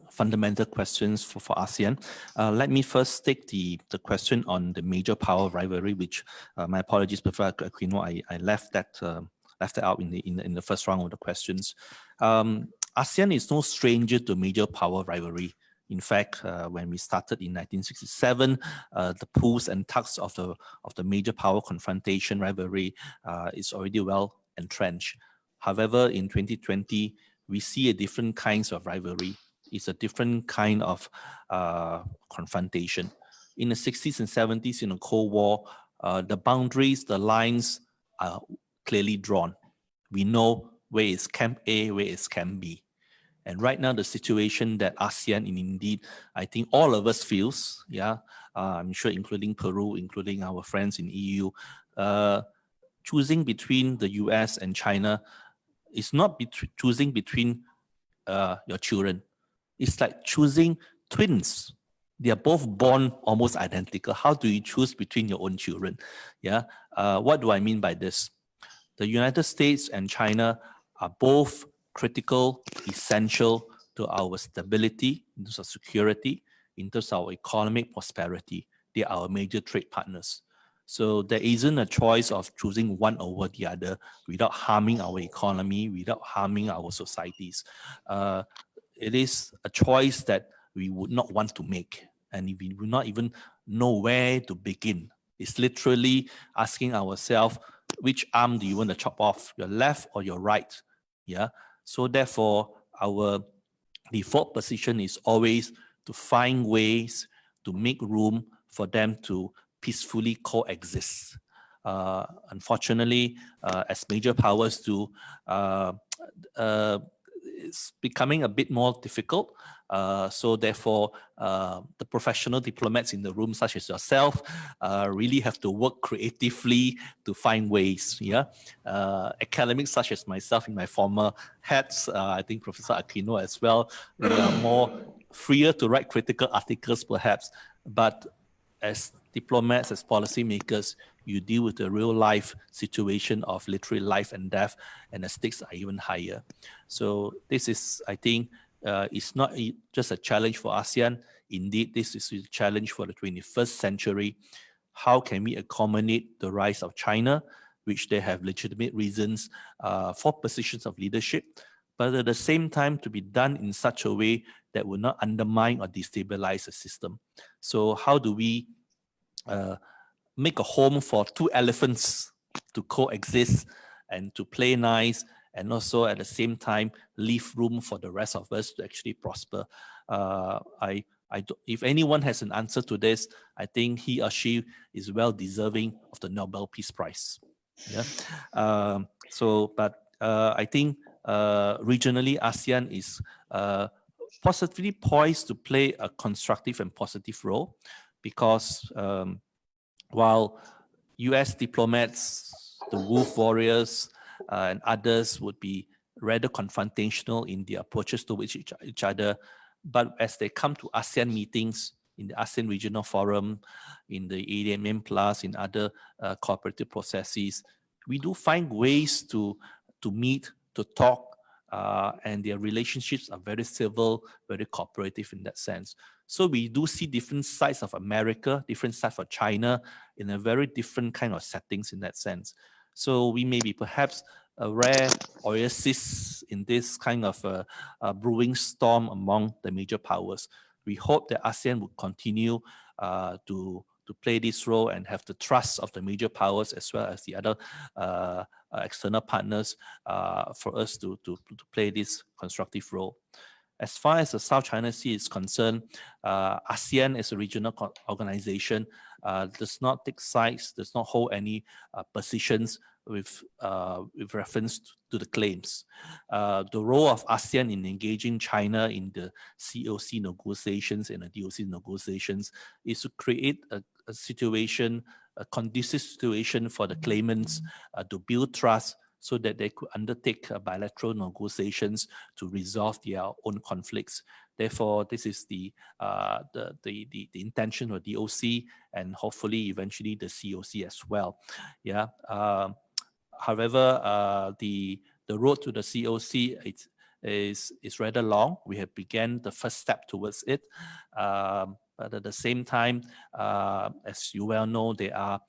fundamental questions for ASEAN. Let me first take the question on the major power rivalry, which my apologies, Professor Aquino, I left that out in the first round of the questions. ASEAN is no stranger to major power rivalry. In fact, when we started in 1967, the pulls and tugs of the major power confrontation rivalry is already well entrenched. However, in 2020, we see a different kinds of rivalry. It's a different kind of confrontation. In the 60s and 70s, in the Cold War, the boundaries, the lines are clearly drawn. We know where is Camp A, where is Camp B. And right now, the situation that ASEAN, and indeed, I think all of us feels, yeah, I'm sure including Peru, including our friends in EU, choosing between the US and China is not choosing between your children. It's like choosing twins. They are both born almost identical. How do you choose between your own children? Yeah. What do I mean by this? The United States and China are both critical, essential to our stability, in terms of security, in terms of our economic prosperity. They are our major trade partners. So there isn't a choice of choosing one over the other without harming our economy, without harming our societies. It is a choice that we would not want to make, and we would not even know where to begin. It's literally asking ourselves, which arm do you want to chop off, your left or your right? Yeah. So therefore, our default position is always to find ways to make room for them to peacefully coexist. Unfortunately, as major powers do, it's becoming a bit more difficult. So therefore, the professional diplomats in the room, such as yourself, really have to work creatively to find ways. Yeah, academics such as myself in my former hats, I think Professor Aquino as well, we are more freer to write critical articles perhaps, but as diplomats, as policymakers, you deal with the real life situation of literally life and death, and the stakes are even higher. So this is, I think, it's not just a challenge for ASEAN. Indeed, this is a challenge for the 21st century. How can we accommodate the rise of China, which they have legitimate reasons for positions of leadership, but at the same time to be done in such a way that will not undermine or destabilize the system. So how do we make a home for two elephants to coexist and to play nice, and also at the same time leave room for the rest of us to actually prosper? If anyone has an answer to this, I think he or she is well deserving of the Nobel Peace Prize. Yeah. I think regionally ASEAN is possibly poised to play a constructive and positive role, because while US diplomats, the wolf warriors, and others would be rather confrontational in their approaches towards each other, but as they come to ASEAN meetings, in the ASEAN Regional Forum, in the ADMM Plus, in other cooperative processes, we do find ways to meet, to talk, and their relationships are very civil, very cooperative in that sense. So we do see different sides of America, different sides of China in a very different kind of settings in that sense. So we may be perhaps a rare oasis in this kind of a brewing storm among the major powers. We hope that ASEAN will continue to play this role and have the trust of the major powers as well as the other external partners for us to play this constructive role. As far as the South China Sea is concerned, ASEAN as a regional organization does not take sides, does not hold any positions with reference to the claims. The role of ASEAN in engaging China in the COC negotiations and the DOC negotiations is to create a situation, a conducive situation for the claimants to build trust, so that they could undertake bilateral negotiations to resolve their own conflicts. Therefore, this is the intention of the DOC, and hopefully eventually the COC as well. Yeah. However, the road to the COC is rather long. We have begun the first step towards it. But at the same time, as you well know, there are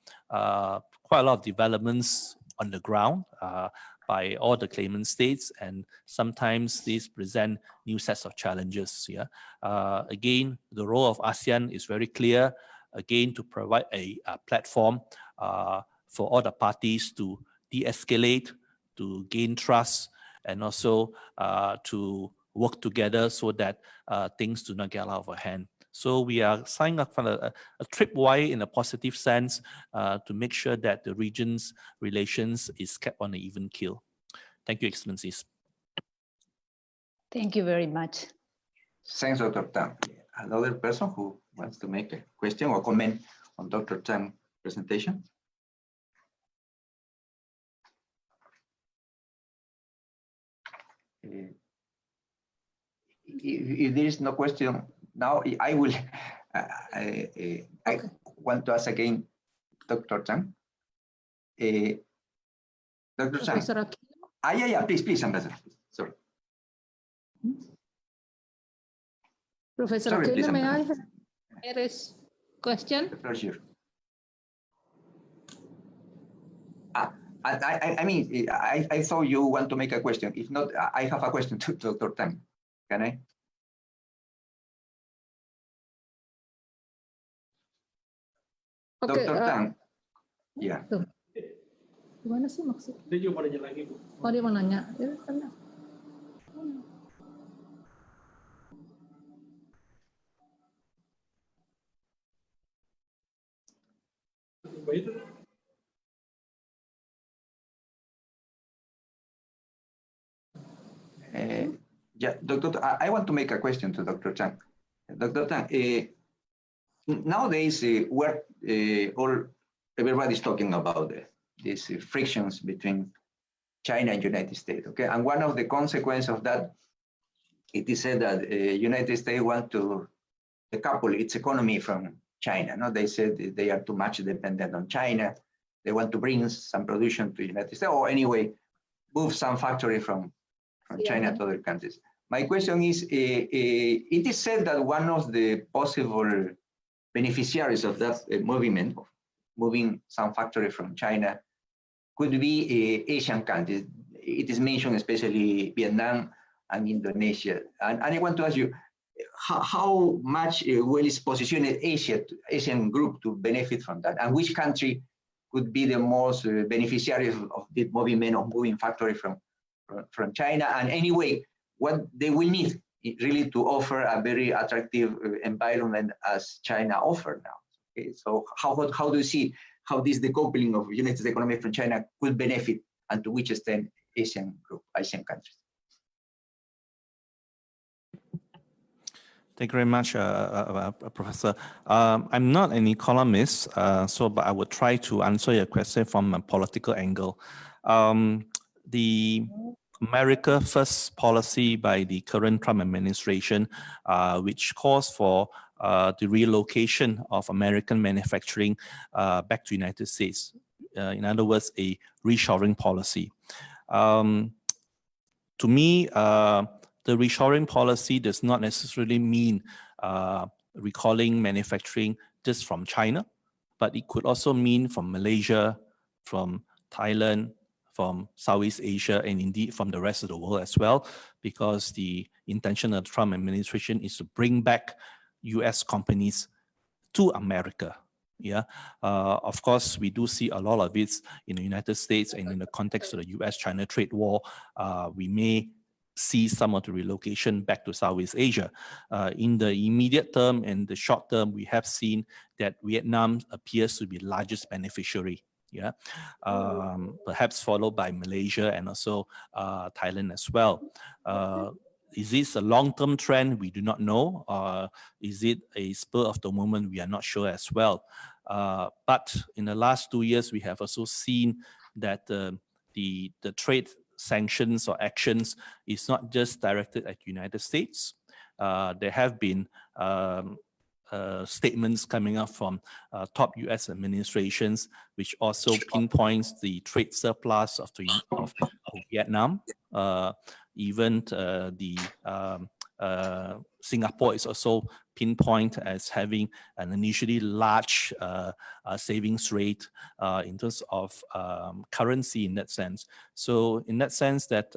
quite a lot of developments on the ground by all the claimant states, and sometimes these present new sets of challenges. Yeah. Again, the role of ASEAN is very clear. Again, to provide a platform for all the parties to de-escalate, to gain trust, and also to work together so that things do not get out of hand. So we are signing up for a tripwire in a positive sense to make sure that the region's relations is kept on an even keel. Thank you, Excellencies. Thank you very much. Thanks, Dr. Tam. Another person who wants to make a question or comment on Dr. Tam's presentation? if there is no question now, I will. I want to ask again, Dr. Chang. Dr. Chang. Professor Aquino? Yeah, please, Ambassador. Sorry. Professor Sorry, please, Aquino, may I Ambassador. raise question? Sure. I mean, I thought you want to make a question. If not, I have a question to Dr. Tang. Can I? Okay, Dr. Tang. Yeah. Tuh. Gimana sih maksud? Dia juga mau nanya lagi, Bu. Oh, dia mau nanya. Ya, kan. Yeah, Doctor, I want to make a question to Dr. Chang. Dr. Chang, nowadays everybody's talking about these frictions between China and United States. Okay, and one of the consequences of that, it is said that United States want to decouple its economy from China. No, they said they are too much dependent on China. They want to bring some production to United States, or anyway, move some factory from China to other countries. My question is, it is said that one of the possible beneficiaries of that movement, of moving some factory from China, could be Asian countries. It is mentioned especially Vietnam and Indonesia. And I want to ask you, how much well is positioned Asian group to benefit from that? And which country could be the most beneficiary of the movement of moving factory from China? And anyway, what they will need really to offer a very attractive environment as China offer now. Okay, so how do you see how this decoupling of United States economy from China could benefit, and to which extent Asian countries? Thank you very much, Professor. I'm not an economist, but I would try to answer your question from a political angle. The America First policy by the current Trump administration, which calls for the relocation of American manufacturing back to the United States. In other words, a reshoring policy. To me, the reshoring policy does not necessarily mean recalling manufacturing just from China, but it could also mean from Malaysia, from Thailand, from Southeast Asia, and indeed from the rest of the world as well, because the intention of the Trump administration is to bring back US companies to America. Yeah, of course, we do see a lot of it in the United States, and in the context of the US-China trade war, we may see some of the relocation back to Southeast Asia. In the immediate term and the short term, we have seen that Vietnam appears to be the largest beneficiary. Yeah, perhaps followed by Malaysia and also Thailand as well. Is this a long-term trend? We do not know. Is it a spur of the moment? We are not sure as well. But in the last 2 years, we have also seen that the trade sanctions or actions is not just directed at the United States. There have been statements coming up from top US administrations, which also pinpoints the trade surplus of Vietnam. Even Singapore is also pinpointed as having an initially large savings rate in terms of currency in that sense. So in that sense that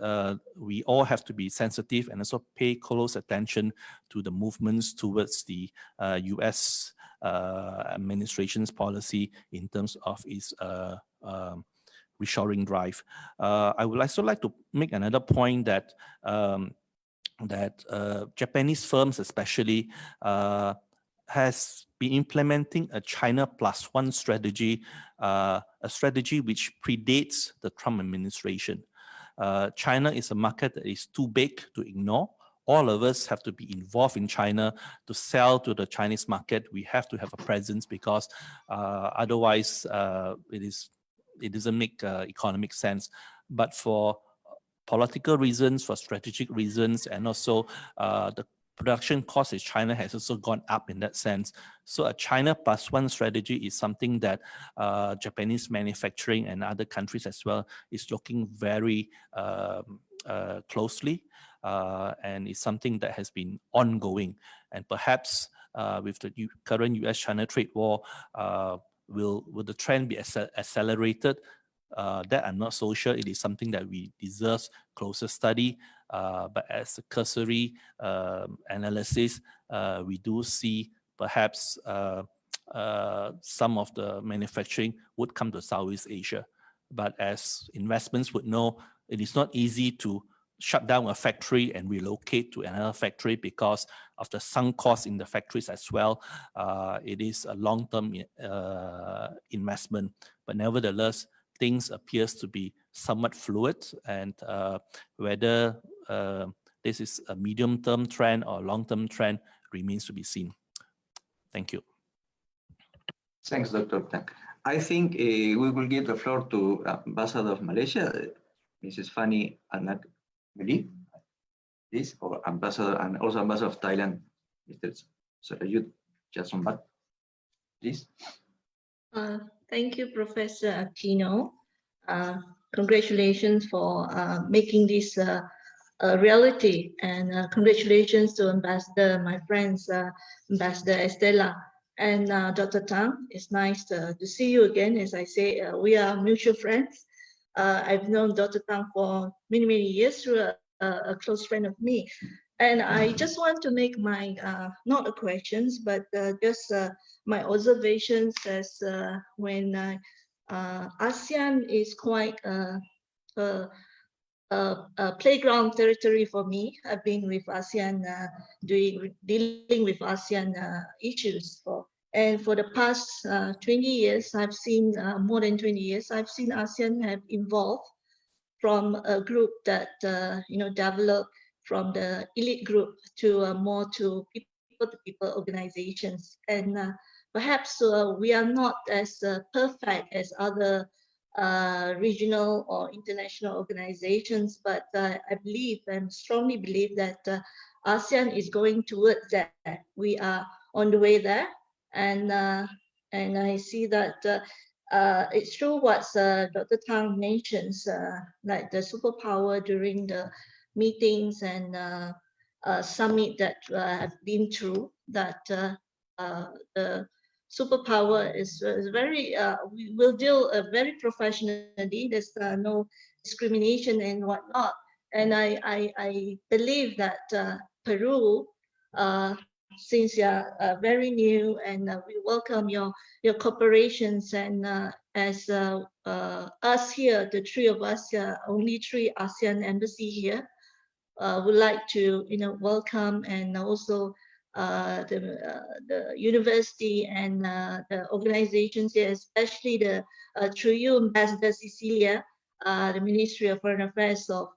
we all have to be sensitive and also pay close attention to the movements towards the US administration's policy in terms of its reshoring drive. I would also like to make another point that Japanese firms especially has been implementing a China +1 strategy, a strategy which predates the Trump administration. China is a market that is too big to ignore. All of us have to be involved in China to sell to the Chinese market. We have to have a presence because otherwise it doesn't make economic sense. But for political reasons, for strategic reasons, and also the production cost in China has also gone up in that sense. So a China plus one strategy is something that Japanese manufacturing and other countries as well is looking very closely, and it's something that has been ongoing. And perhaps with the current US-China trade war, will the trend be accelerated? That I'm not so sure. It is something that we deserve closer study. But as a cursory analysis, we do see perhaps some of the manufacturing would come to Southeast Asia. But as investments would know, it is not easy to shut down a factory and relocate to another factory because of the sunk costs in the factories as well. It is a long-term investment, but nevertheless, things appears to be somewhat fluid, and whether this is a medium-term trend or long-term trend remains to be seen. Thank you. Thanks, Dr. Tang. I think we will give the floor to Ambassador of Malaysia, Mrs. Fanny Anak Meli, please, or Ambassador, and also Ambassador of Thailand, Mr. Sarayut Jasombat, please. Thank you, Professor Aquino. Congratulations for making this a reality, and congratulations to Ambassador, my friends, Ambassador Estela and Dr. Tang. It's nice to see you again. As I say, we are mutual friends. I've known Dr. Tang for many, many years through a close friend of me. And I just want to make my, not the questions, but just my observations as when ASEAN is quite a playground territory for me. I've been with ASEAN, dealing with ASEAN issues and for the past 20 years, I've seen, more than 20 years, I've seen ASEAN have evolved from a group that, developed from the elite group to more to people-to-people organizations. And perhaps we are not as perfect as other regional or international organizations, but I believe and strongly believe that ASEAN is going towards that. We are on the way there, and I see that it's true what Dr. Tang mentions, like the superpower during the meetings and summit that have been through, that the superpower is very, we will deal very professionally. There's no discrimination and whatnot. And I believe that Peru, since you're very new, and we welcome your cooperations, and as us here, the three of us, only 3 ASEAN embassy here, would like to welcome, and also the university and the organizations here, especially the through you, Ambassador Cecilia, the Ministry of Foreign Affairs of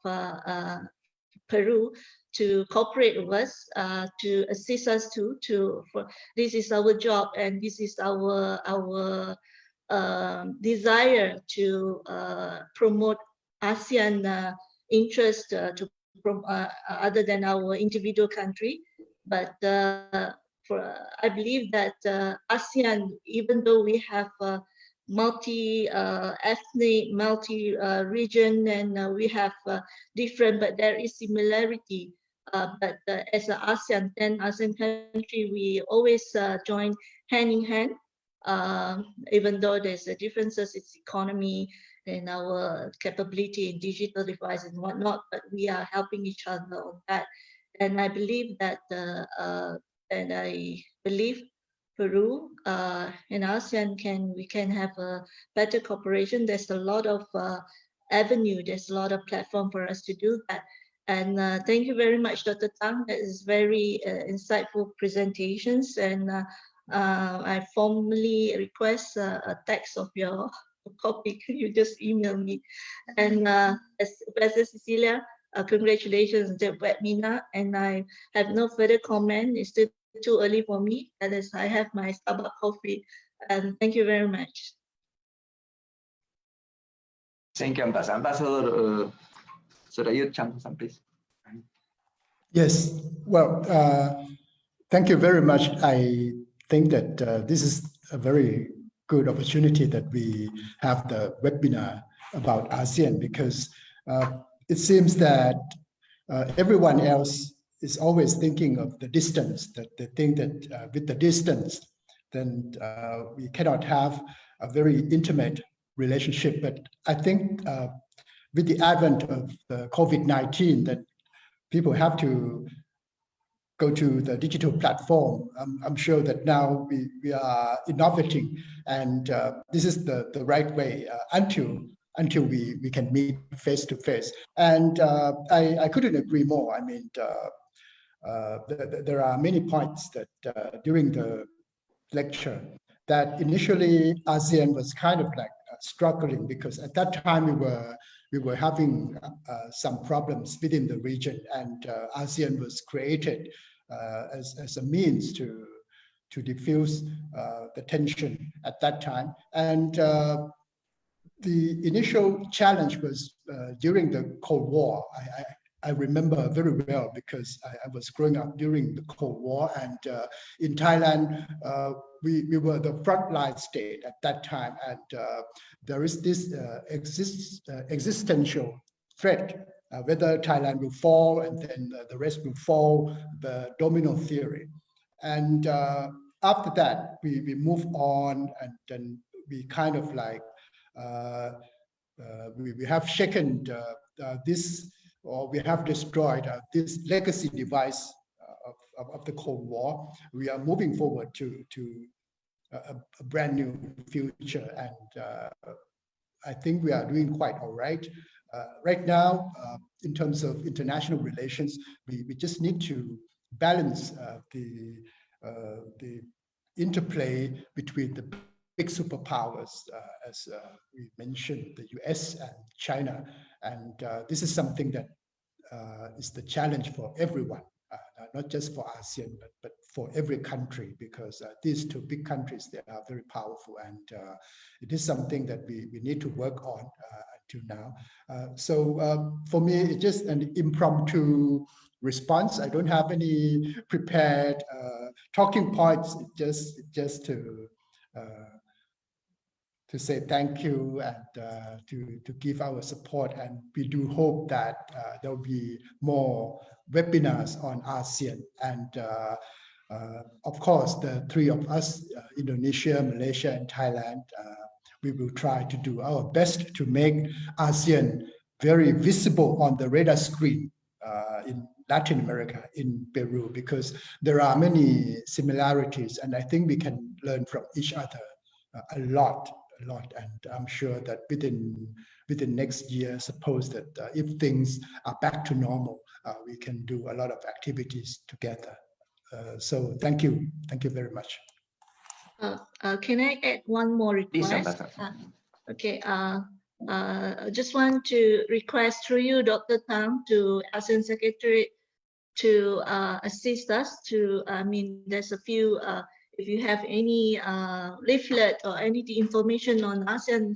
Peru, to cooperate with us, to assist us this is our job, and this is our desire to promote ASEAN interest other than our individual country. But I believe that ASEAN, even though we have multi-ethnic, multi-region, and we have different, but there is similarity. But as an ASEAN, 10 ASEAN country, we always join hand in hand, even though there's differences in economy and our capability in digital devices and whatnot, but we are helping each other on that. And I believe that, and I believe Peru and ASEAN we can have a better cooperation. There's a lot of avenue, there's a lot of platform for us to do that. And thank you very much, Dr. Tang. That is very insightful presentations. And I formally request a text of your copy. Can you just email me? And as Professor Cecilia, congratulations on the webinar. And I have no further comment. It's still too early for me. That is, I have my Starbucks coffee. And thank you very much. Thank you, Ambassador. So you, Chang-san, please. Yes, well, thank you very much. I think that this is a very good opportunity that we have the webinar about ASEAN, because it seems that everyone else is always thinking of the distance, that they think that with the distance, then we cannot have a very intimate relationship. But I think with the advent of the COVID-19, that people have to go to the digital platform. I'm sure that now we are innovating, and this is the right way until we can meet face to face. And I couldn't agree more. I mean, there are many points that during the lecture that initially ASEAN was kind of like struggling, because at that time we were having some problems within the region, and ASEAN was created as a means to diffuse the tension at that time. And the initial challenge was during the Cold War. I remember very well, because I was growing up during the Cold War, and in Thailand, we were the frontline state at that time, and there is this existential threat, whether Thailand will fall and then the rest will fall, the domino theory. And after that, we move on, and then we kind of like, we have shaken this, or we have destroyed this legacy device of the Cold War. We are moving forward to a brand new future, and I think we are doing quite all right. Right now, in terms of international relations, we just need to balance the interplay between the big superpowers, as we mentioned, the US and China. And this is something that is the challenge for everyone, not just for ASEAN, but for every country, because these two big countries, they are very powerful, and it is something that we need to work on until now. So for me, it's just an impromptu response. I don't have any prepared talking points, just to say thank you, and to give our support. And we do hope that there will be more webinars on ASEAN. And of course, the three of us, Indonesia, Malaysia, and Thailand, we will try to do our best to make ASEAN very visible on the radar screen in Latin America, in Peru, because there are many similarities, and I think we can learn from each other a lot. And I'm sure that within next year, suppose that if things are back to normal, we can do a lot of activities together. So thank you very much. Can I add one more request? Okay. Just want to request through you, Dr. Tang, to ASEAN Secretary to assist us to. I mean, there's a few. If you have any leaflet or any information on ASEAN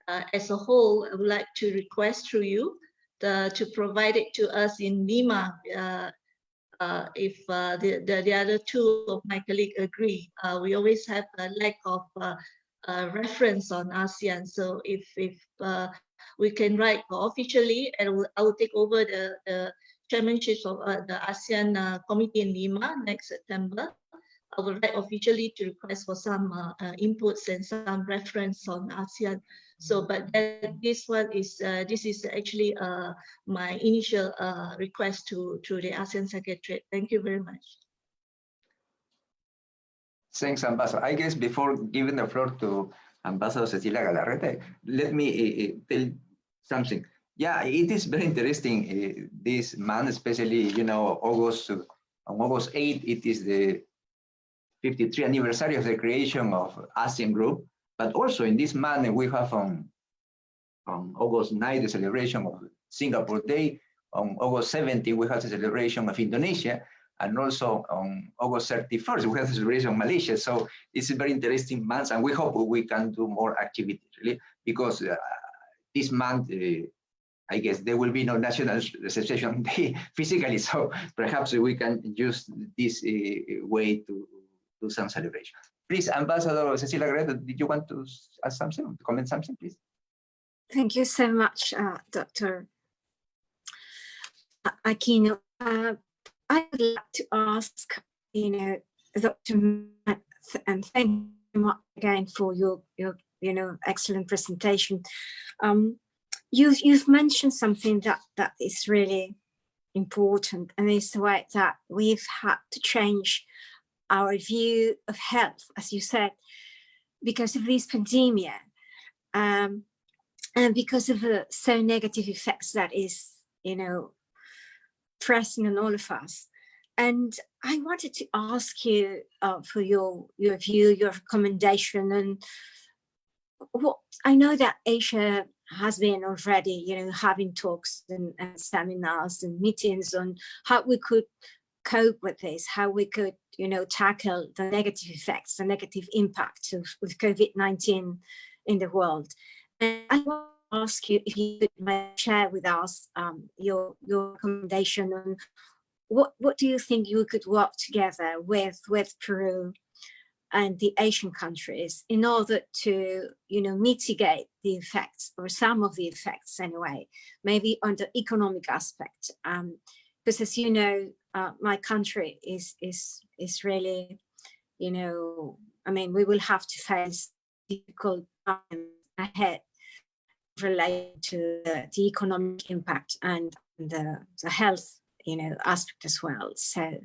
as a whole, I would like to request through you to provide it to us in Lima. If the other two of my colleagues agree, we always have a lack of reference on ASEAN. So if we can write officially, and I will take over the chairmanship of the ASEAN Committee in Lima next September. I will write officially to request for some inputs and some reference on ASEAN. So, but this one is this is actually my initial request to the ASEAN Secretariat. Thank you very much. Thanks, Ambassador. I guess before giving the floor to Ambassador Cecilia Galarreta, let me tell something. Yeah, it is very interesting this month, especially August. On August 8th, it is the 53th anniversary of the creation of ASEAN Group, but also in this month we have on August 9th the celebration of Singapore Day. On August 17th we have the celebration of Indonesia, and also on August 31st we have the celebration of Malaysia. So it's a very interesting month, and we hope we can do more activities, really, because this month I guess there will be no National Reception Day physically, so perhaps we can use this way to do some celebration. Please, Ambassador Cecilia Guerrero, did you want to add something, comment something, please? Thank you so much, Dr. Aquino. I would like to ask, Dr. Matt, and thank you again for your excellent presentation. You've mentioned something that is really important, and it's the way that we've had to change our view of health, as you said, because of this pandemic, and because of the so negative effects that is, pressing on all of us. And I wanted to ask you for your view, your recommendation, and what I know that Asia has been already, having talks and seminars and meetings on how we could cope with this, how we could, tackle the negative effects, the negative impact of COVID-19 in the world. And I want to ask you if you could share with us your recommendation on what do you think you could work together with Peru and the Asian countries in order to, mitigate the effects, or some of the effects anyway, maybe on the economic aspect. Because as you know, my country is really, we will have to face difficult times ahead related to the economic impact and the health, aspect as well. So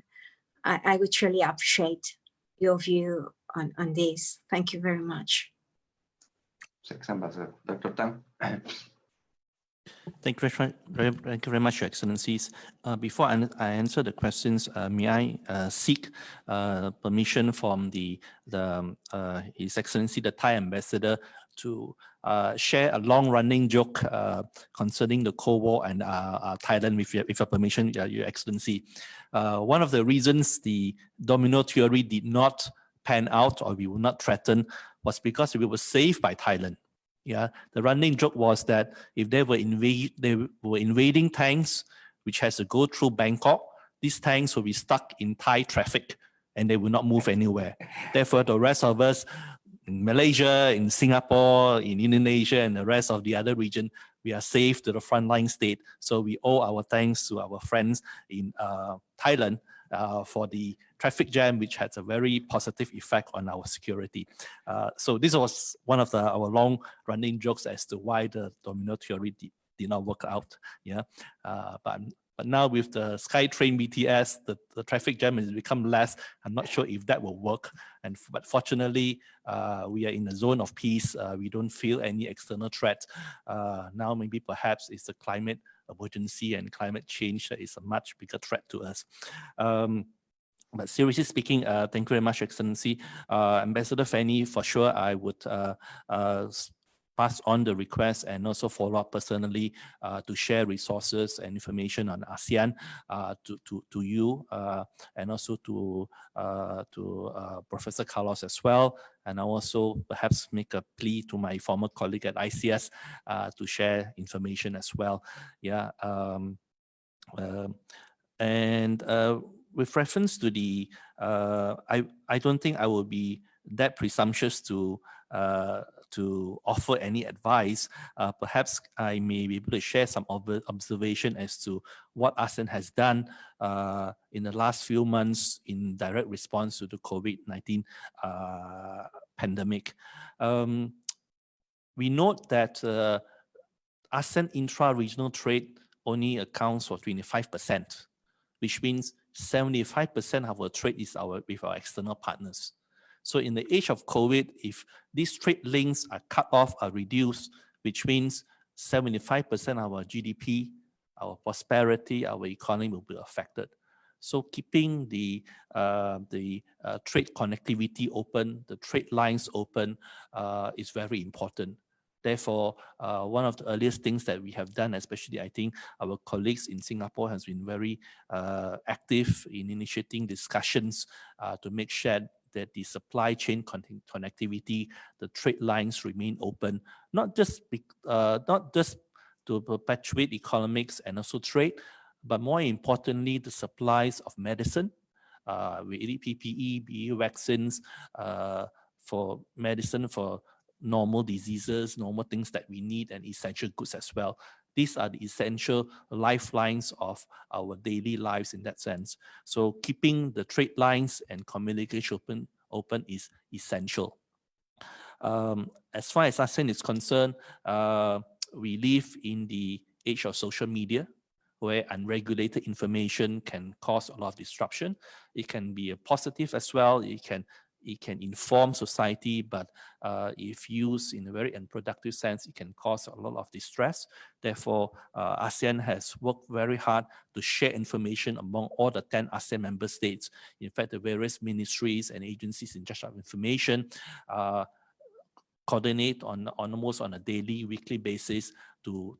I would really appreciate your view on this. Thank you very much. Thanks, Ambassador. Dr. Tang. Thank you very much, Your Excellencies. Before I answer the questions, may I seek permission from His Excellency, the Thai Ambassador, to share a long-running joke concerning the Cold War and Thailand, with your permission, Your Excellency. One of the reasons the domino theory did not pan out, or we were not threatened, was because we were saved by Thailand. Yeah, the running joke was that if they were invading tanks, which has to go through Bangkok, these tanks will be stuck in Thai traffic and they will not move anywhere. Therefore, the rest of us in Malaysia, in Singapore, in Indonesia, and the rest of the other region, we are safe to the frontline state. So we owe our thanks to our friends in Thailand for the traffic jam, which had a very positive effect on our security. So this was one of our long-running jokes as to why the domino theory did not work out. Yeah, but now with the SkyTrain BTS, the traffic jam has become less. I'm not sure if that will work. But fortunately, we are in a zone of peace. We don't feel any external threat. Now maybe perhaps it's the climate emergency and climate change that is a much bigger threat to us. But seriously speaking, thank you very much, Excellency. Ambassador Fanny, for sure, I would pass on the request and also follow up personally to share resources and information on ASEAN to you and also to Professor Carlos as well. And I also perhaps make a plea to my former colleague at ICS to share information as well. Yeah. With reference to the, I don't think I will be that presumptuous to offer any advice. Perhaps I may be able to share some observation as to what ASEAN has done in the last few months in direct response to the COVID-19 pandemic. We note that ASEAN intra-regional trade only accounts for 25%, which means 75% of our trade is with our external partners. So in the age of COVID, if these trade links are cut off, are reduced, which means 75% of our GDP, our prosperity, our economy will be affected. So keeping the trade connectivity open, the trade lines open is very important. Therefore, one of the earliest things that we have done, especially I think our colleagues in Singapore has been very active in initiating discussions to make sure that the supply chain connectivity, the trade lines remain open, not just to perpetuate economics and also trade, but more importantly, the supplies of medicine. We need PPE, be vaccines, for medicine for normal diseases, normal things that we need, and essential goods as well. These are the essential lifelines of our daily lives in that sense. So keeping the trade lines and communication open is essential. As far as ASEAN is concerned, we live in the age of social media, where unregulated information can cause a lot of disruption. It can be a positive as well. It can inform society, but if used in a very unproductive sense, it can cause a lot of distress. Therefore, ASEAN has worked very hard to share information among all the 10 ASEAN member states. In fact, the various ministries and agencies in charge of information coordinate on almost on a daily, weekly basis to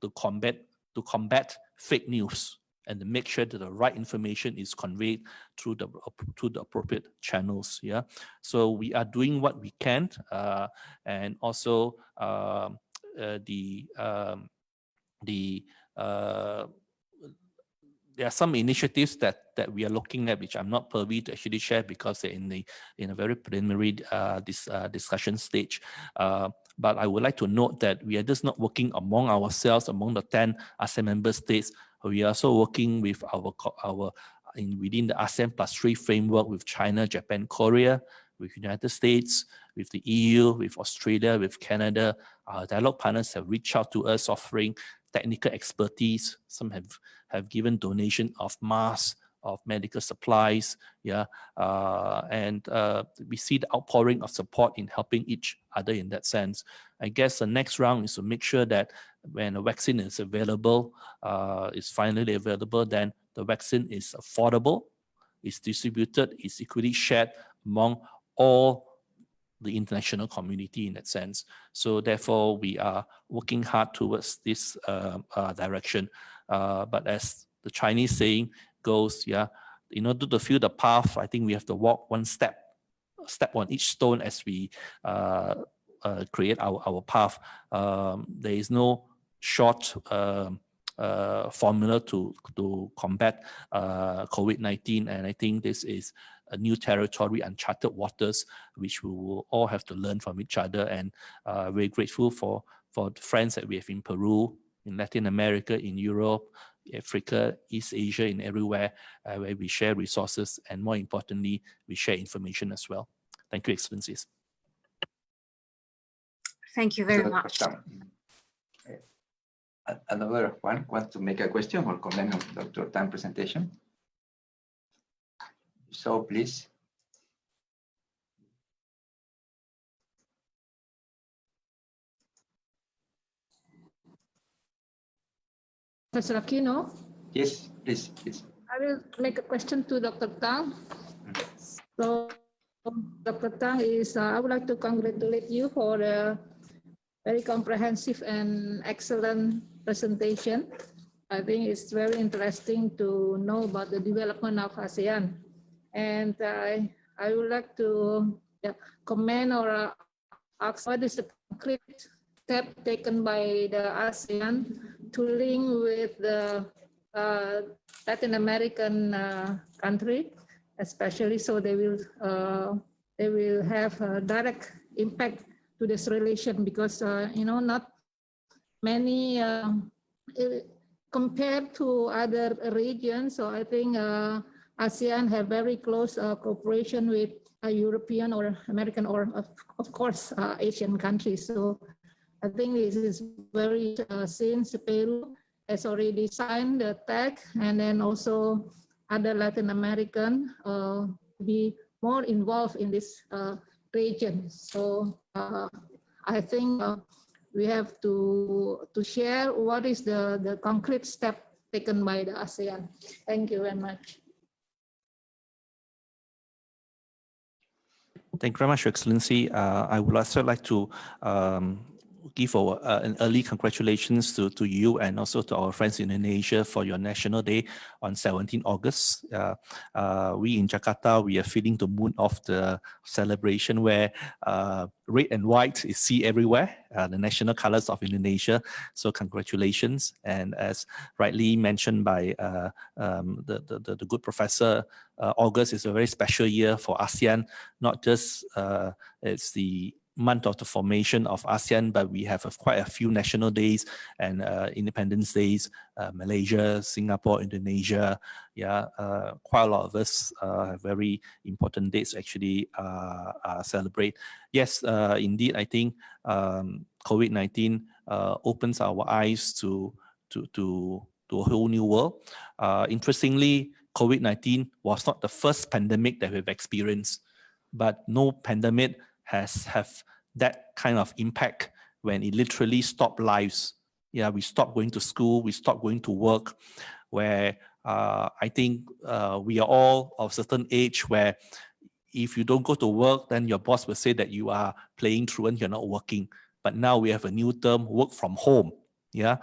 combat fake news and to make sure that the right information is conveyed through the appropriate channels. Yeah, so we are doing what we can, and also there are some initiatives that we are looking at, which I'm not privy to actually share because they're in a very preliminary discussion stage. But I would like to note that we are just not working among ourselves, among the 10 ASEAN member states. We are also working with within the ASEAN +3 framework with China, Japan, Korea, with United States, with the EU, with Australia, with Canada. Our dialogue partners have reached out to us offering technical expertise. Some have given donation of masks, of medical supplies, and we see the outpouring of support in helping each other in that sense. I guess the next round is to make sure that when a vaccine is available, is finally available, then the vaccine is affordable, is distributed, is equally shared among all the international community in that sense. So therefore, we are working hard towards this direction. But as the Chinese saying goes, in order to feel the path, I think we have to walk one step on each stone as we create our path. There is no short formula to combat COVID-19, and I think this is a new territory, uncharted waters, which we will all have to learn from each other. And we're grateful for the friends that we have in Peru, in Latin America, in Europe, Africa, East Asia, in everywhere, where we share resources, and more importantly, we share information as well. Thank you, Excellencies. Thank you very much. Another one wants to make a question or comment on Dr. Tan's presentation. So please. Professor Aquino? Yes, please. I will make a question to Dr. Tang. So, Dr. Tang, I would like to congratulate you for the very comprehensive and excellent presentation. I think it's very interesting to know about the development of ASEAN. And I would like to comment or ask what is the concrete step taken by the ASEAN to link with the Latin American country, especially so they will have a direct impact to this relation, because not many compared to other regions. So I think ASEAN have very close cooperation with European or American or of course Asian countries. So I think this is very since Peru has already signed the TAC, and then also other Latin American be more involved in this region. So I think we have to share what is the concrete step taken by the ASEAN. Thank you very much. Thank you very much, Your Excellency. I would also like to give an early congratulations to you and also to our friends in Indonesia for your National Day on 17 August. We in Jakarta, we are feeling the mood of the celebration where red and white is seen everywhere, the national colors of Indonesia. So congratulations. And as rightly mentioned by the good professor, August is a very special year for ASEAN. Not just it's the month of the formation of ASEAN, but we have quite a few national days and independence days, Malaysia, Singapore, Indonesia. Yeah, quite a lot of us have very important dates actually celebrate. Yes, indeed, I think COVID-19 opens our eyes to a whole new world. Interestingly, COVID-19 was not the first pandemic that we've experienced, but no pandemic has that kind of impact when it literally stopped lives. Yeah, we stopped going to school, we stopped going to work, where I think we are all of a certain age where if you don't go to work, then your boss will say that you are playing truant, you're not working. But now we have a new term, work from home. Yeah,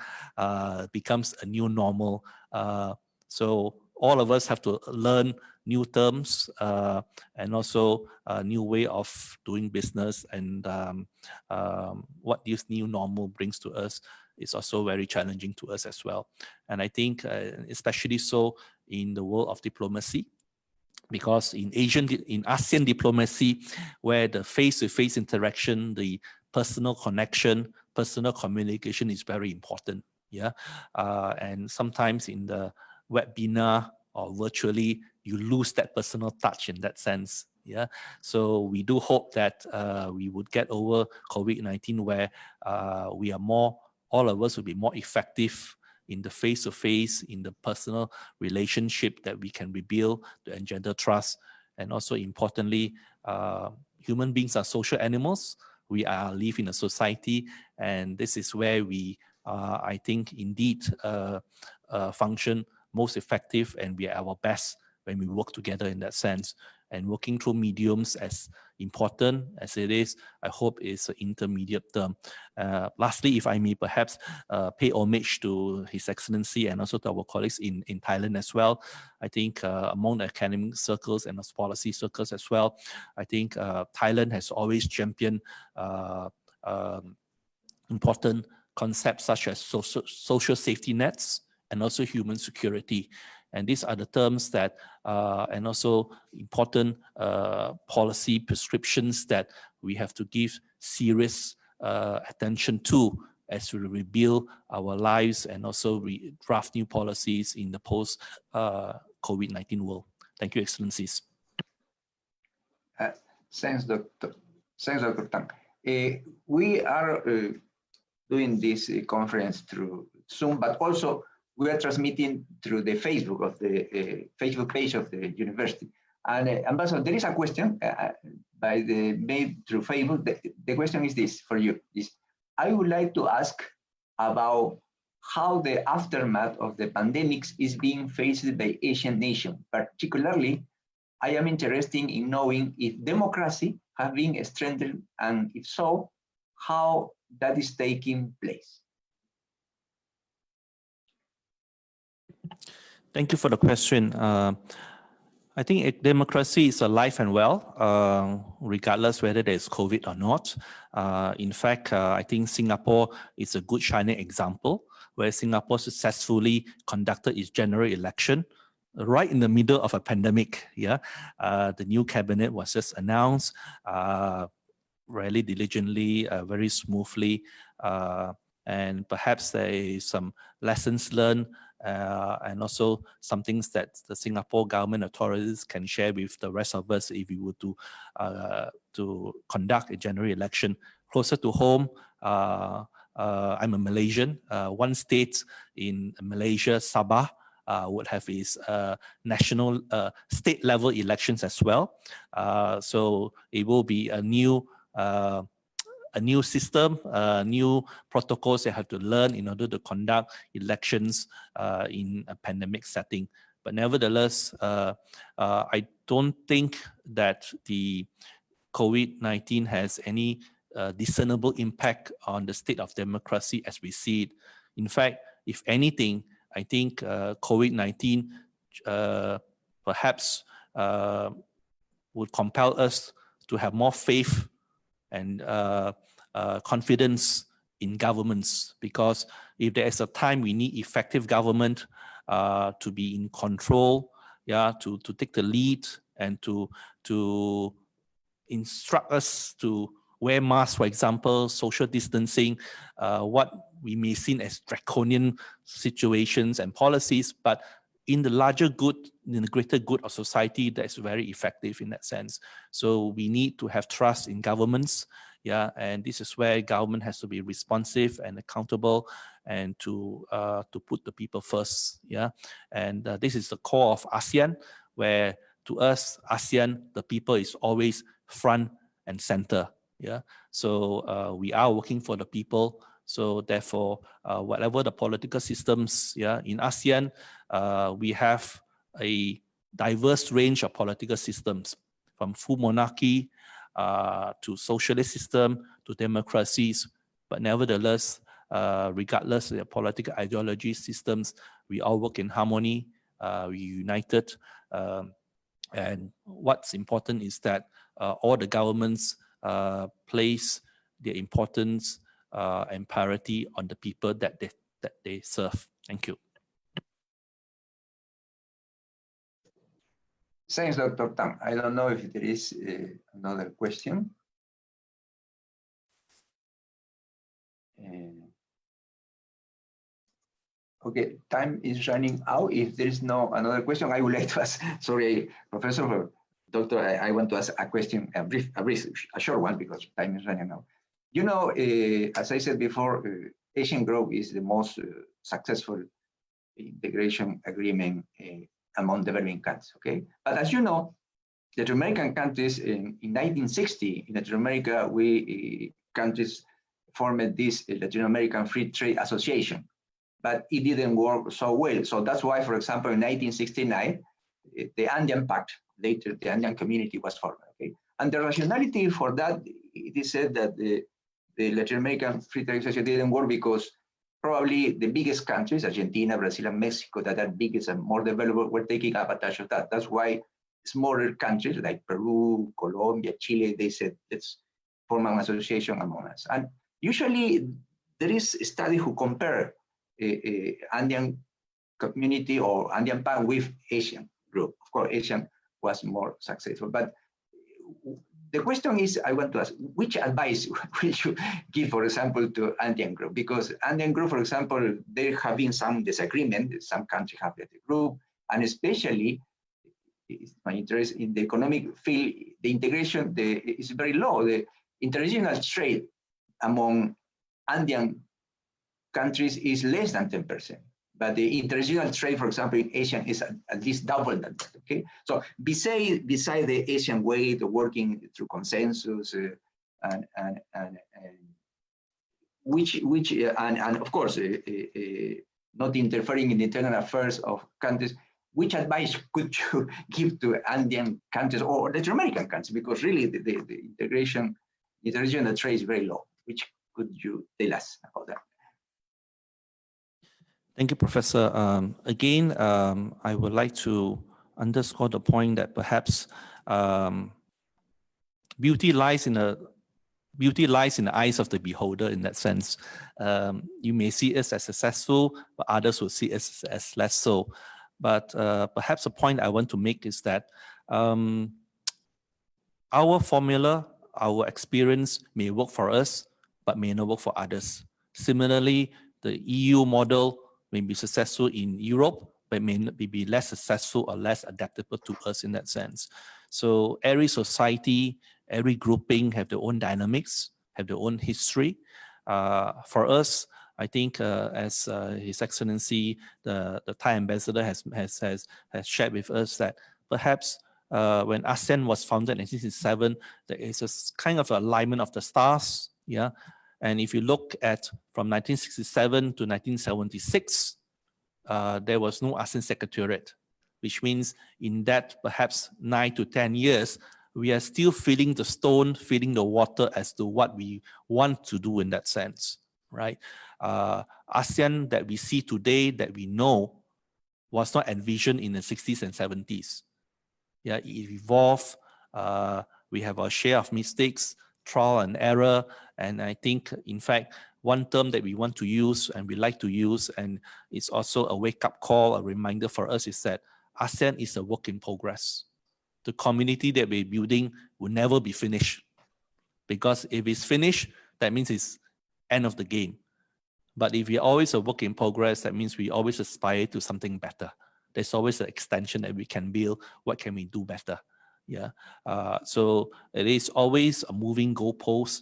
becomes a new normal. So all of us have to learn new terms and also a new way of doing business, and what this new normal brings to us is also very challenging to us as well. And I think especially so in the world of diplomacy, because in ASEAN diplomacy, where the face-to-face interaction, the personal connection, personal communication is very important. Yeah, and sometimes in the webinar or virtually, you lose that personal touch in that sense. Yeah, so we do hope that we would get over COVID-19, where we are more, all of us will be more effective in the face-to-face, in the personal relationship that we can rebuild to engender trust. And also importantly, human beings are social animals. We live in a society, and this is where we, I think, indeed function most effective, and we are our best when we work together in that sense. And working through mediums, as important as it is, I hope is an intermediate term. Lastly, if I may perhaps pay homage to His Excellency and also to our colleagues in Thailand as well. I think among the academic circles and the policy circles as well, I think Thailand has always championed important concepts such as social safety nets and also human security. And these are the terms that, and also important policy prescriptions that we have to give serious attention to as we rebuild our lives and also draft new policies in the post-COVID-19 world. Thank you, Excellencies. Thanks, Doctor. Thanks, Dr. Tang. We are doing this conference through Zoom, but also we are transmitting through the Facebook of the Facebook page of the university. And Ambassador, there is a question made through Facebook. The question is this for you: I would like to ask about how the aftermath of the pandemics is being faced by Asian nations. Particularly, I am interested in knowing if democracy has been strengthened, and if so, how that is taking place. Thank you for the question. I think democracy is alive and well, regardless whether there's COVID or not. In fact, I think Singapore is a good shining example, where Singapore successfully conducted its general election right in the middle of a pandemic. Yeah, the new cabinet was just announced, really diligently, very smoothly, and perhaps there is some lessons learned. And also some things that the Singapore government authorities can share with the rest of us if we were to conduct a general election closer to home. I'm a Malaysian. One state in Malaysia, Sabah, would have its national state level elections as well. So it will be a new system, new protocols they have to learn in order to conduct elections in a pandemic setting. But nevertheless, I don't think that the COVID-19 has any discernible impact on the state of democracy as we see it. In fact, if anything, I think COVID-19 perhaps would compel us to have more faith and confidence in governments, because if there is a time we need effective government to be in control, to take the lead and to instruct us to wear masks, for example, social distancing, what we may see as draconian situations and policies, but in the larger good, in the greater good of society, that's very effective in that sense. So we need to have trust in governments, and this is where government has to be responsive and accountable, and to put the people first, and this is the core of ASEAN, where to us, ASEAN, the people is always front and center, so we are working for the people. So therefore, whatever the political systems, in ASEAN, we have a diverse range of political systems, from full monarchy to socialist system to democracies. But nevertheless, regardless of the political ideology systems, we all work in harmony, we united. And what's important is that all the governments place their importance and priority on the people that they serve. Thank you. Thanks, Dr. Tang. I don't know if there is another question. Okay, time is running out. If there is no another question, I would like to ask, sorry, Professor, Doctor, I want to ask a question, a short one, because time is running out. You know, as I said before, Asian Growth is the most successful integration agreement among developing countries, okay? But as you know, Latin American countries in 1960, in Latin America, countries formed this Latin American Free Trade Association, but it didn't work so well. So that's why, for example, in 1969, the Andean Pact, later the Andean Community, was formed, okay? And the rationality for that, it is said that the Latin American Free Trade Association didn't work because probably the biggest countries, Argentina, Brazil, and Mexico, that are biggest and more developed, were taking advantage of that. That's why smaller countries like Peru, Colombia, Chile, they said, let's form an association among us. And usually there is a study who compare Andean Community or Andean Pact with Asian Group. Of course, Asian was more successful. But the question is, I want to ask, which advice will you give, for example, to Andean Group? Because Andean Group, for example, there have been some disagreement. Some countries have left the group, and especially my interest in the economic field, the integration is very low. The international trade among Andean countries is less than 10%. But the international trade, for example, in Asian is at least double that. Okay, so beside the Asian way of working through consensus and of course not interfering in the internal affairs of countries, which advice could you give to Andean countries or Latin American countries? Because really the international trade is very low. Which could you tell us about that? Thank you, Professor. Again, I would like to underscore the point that perhaps beauty lies in the eyes of the beholder. In that sense, you may see us as successful, but others will see us as less so. But perhaps a point I want to make is that our formula, our experience may work for us, but may not work for others. Similarly, the EU model may be successful in Europe, but may be less successful or less adaptable to us in that sense. So every society, every grouping have their own dynamics, have their own history. For us, I think as His Excellency, the Thai ambassador has shared with us that perhaps when ASEAN was founded in 1967, there is a kind of alignment of the stars, And if you look at from 1967 to 1976, there was no ASEAN Secretariat, which means in that perhaps 9 to 10 years, we are still feeling the stone, feeling the water as to what we want to do in that sense, right? ASEAN that we see today, that we know, was not envisioned in the 60s and 70s. Yeah, it evolved. We have our share of mistakes, trial and error. And I think, in fact, one term that we want to use and we like to use, and it's also a wake-up call, a reminder for us, is that ASEAN is a work in progress. The community that we're building will never be finished. Because if it's finished, that means it's end of the game. But if we're always a work in progress, that means we always aspire to something better. There's always an extension that we can build. What can we do better? Yeah. So it is always a moving goalpost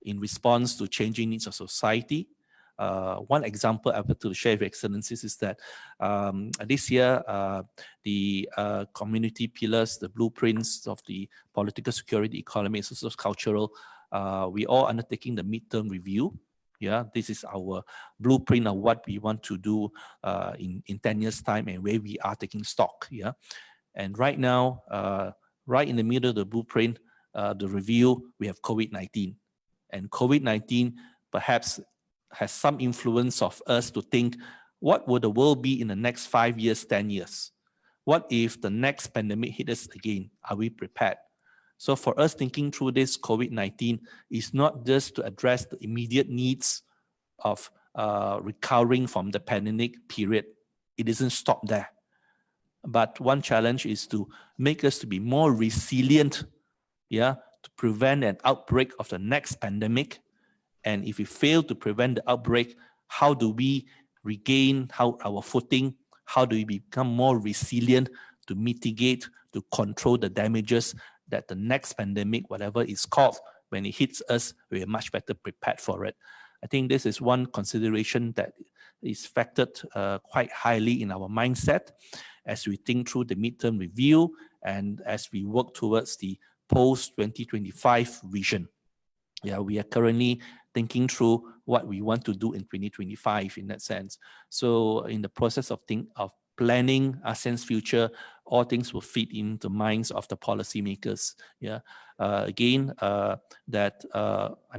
in response to changing needs of society. One example I have to share with Excellencies is that this year, the community pillars, the blueprints of the political, security, economic, social, cultural, we all undertaking the midterm review. Yeah, this is our blueprint of what we want to do in 10 years' time and where we are taking stock. Yeah, and right now, right in the middle of the blueprint, the review, we have COVID-19. And COVID-19 perhaps has some influence of us to think, what will the world be in the next 5 years, 10 years? What if the next pandemic hits us again? Are we prepared? So for us, thinking through this COVID-19 is not just to address the immediate needs of recovering from the pandemic period. It doesn't stop there. But one challenge is to make us to be more resilient, yeah, to prevent an outbreak of the next pandemic. And if we fail to prevent the outbreak, how do we regain our footing? How do we become more resilient to mitigate, to control the damages that the next pandemic, whatever it's called, when it hits us, we are much better prepared for it. I think this is one consideration that is factored quite highly in our mindset as we think through the midterm review and as we work towards the post-2025 vision. Yeah, we are currently thinking through what we want to do in 2025 in that sense. So in the process of planning ASEAN's future, all things will fit in the minds of the policymakers. Yeah, I'm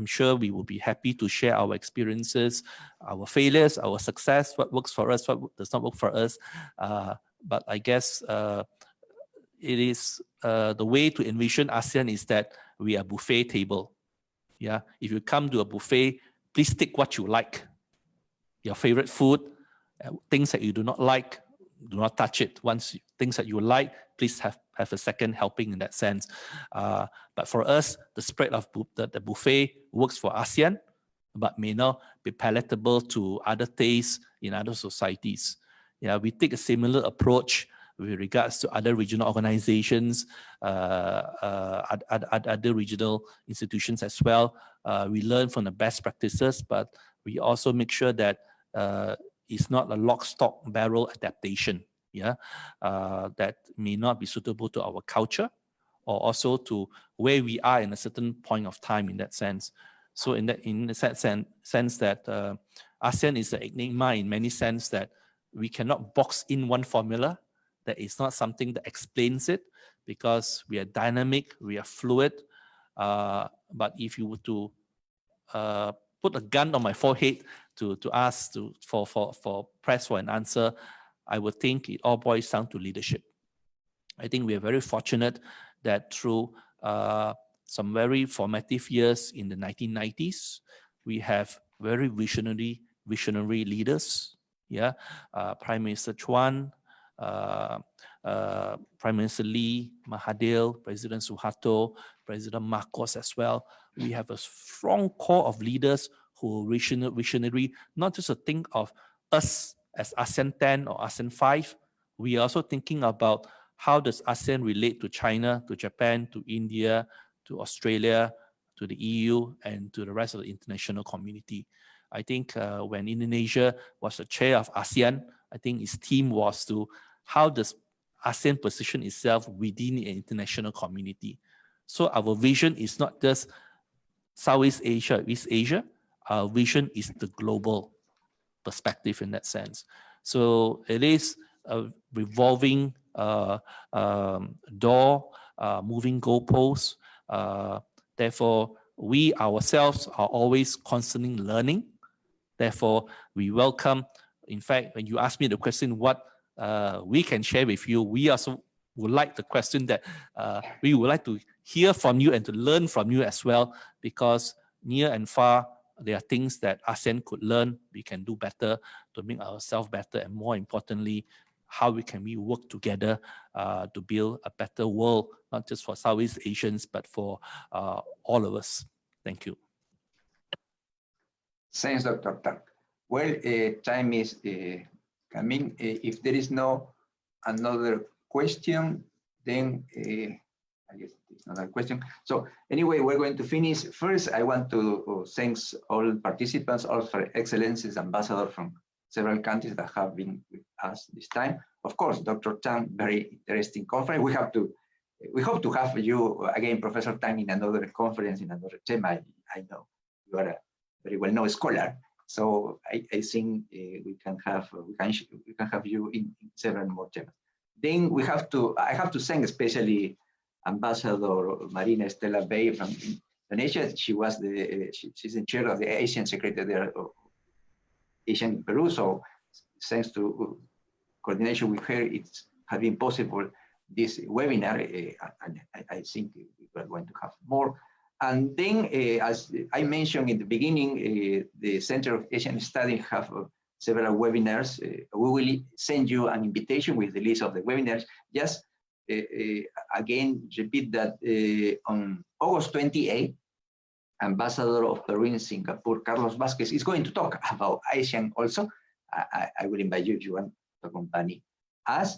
sure we will be happy to share our experiences, our failures, our success, what works for us, what does not work for us. But I guess it is the way to envision ASEAN is that we are a buffet table. Yeah, if you come to a buffet, please take what you like. Your favorite food, things that you do not like, do not touch it. Things that you like, please have a second helping in that sense. But for us, the spread of the buffet works for ASEAN, but may not be palatable to other tastes in other societies. Yeah, we take a similar approach with regards to other regional organizations, other regional institutions as well. We learn from the best practices, but we also make sure that it's not a lock, stock, barrel adaptation, yeah, that may not be suitable to our culture or also to where we are in a certain point of time in that sense. So in that sense that ASEAN is an enigma in many sense that we cannot box in one formula. That is not something that explains it because we are dynamic, we are fluid. But if you were to put a gun on my forehead to ask for press for an answer, I would think it all boils down to leadership. I think we are very fortunate that through some very formative years in the 1990s, we have very visionary leaders. Yeah, Prime Minister Chuan, Prime Minister Lee, Mahathir, President Suharto, President Marcos as well. We have a strong core of leaders who are visionary, not just to think of us as ASEAN 10 or ASEAN 5. We are also thinking about how does ASEAN relate to China, to Japan, to India, to Australia, to the EU, and to the rest of the international community. I think when Indonesia was the chair of ASEAN, I think his theme was to how does ASEAN position itself within the international community. So our vision is not just Southeast Asia, East Asia. Our vision is the global perspective in that sense. So it is a revolving door moving goalposts. Therefore, we ourselves are always constantly learning. Therefore, we welcome, in fact, when you ask me the question, what we can share with you, we also would like the question that we would like to hear from you and to learn from you as well, because near and far, there are things that ASEAN could learn, we can do better to make ourselves better, and more importantly, how we work together to build a better world, not just for Southeast Asians, but for all of us. Thank you. Thanks, Dr. Tang. Well, time is coming. If there is no another question, then I guess it's another question. So anyway, we're going to finish. First, I want to thank all participants, all for excellencies, ambassadors from several countries that have been with us this time. Of course, Dr. Tang, very interesting conference. We hope to have you again, Professor Tang, in another conference, in another tema. I know you are a very well-known scholar, so I think we can have you in several more temas. Then I have to thank especially Ambassador Marina Estela Bay from Indonesia. She's in chair of the Asian Secretariat of Asian Peru. So thanks to coordination with her, it has been possible this webinar, and I think we are going to have more. And then, as I mentioned in the beginning, the Center of Asian Studies have several webinars. We will send you an invitation with the list of the webinars. Just again, repeat that on August 28, Ambassador of Peru in Singapore, Carlos Vasquez, is going to talk about ASEAN also. I will invite you if you want to accompany us.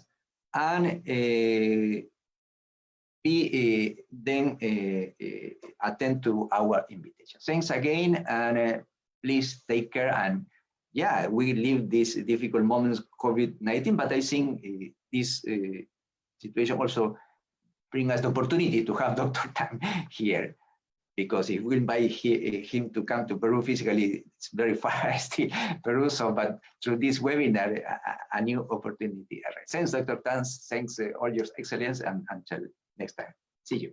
And then attend to our invitation. Thanks again, and please take care. And yeah, we live these difficult moments, COVID-19, but I think this situation also brings us the opportunity to have Dr. Tang here, because if we invite him to come to Peru physically, it's very far still, Peru. So, but through this webinar, a new opportunity. Thanks, Dr. Tang. Thanks, all your excellence, and until next time. See you.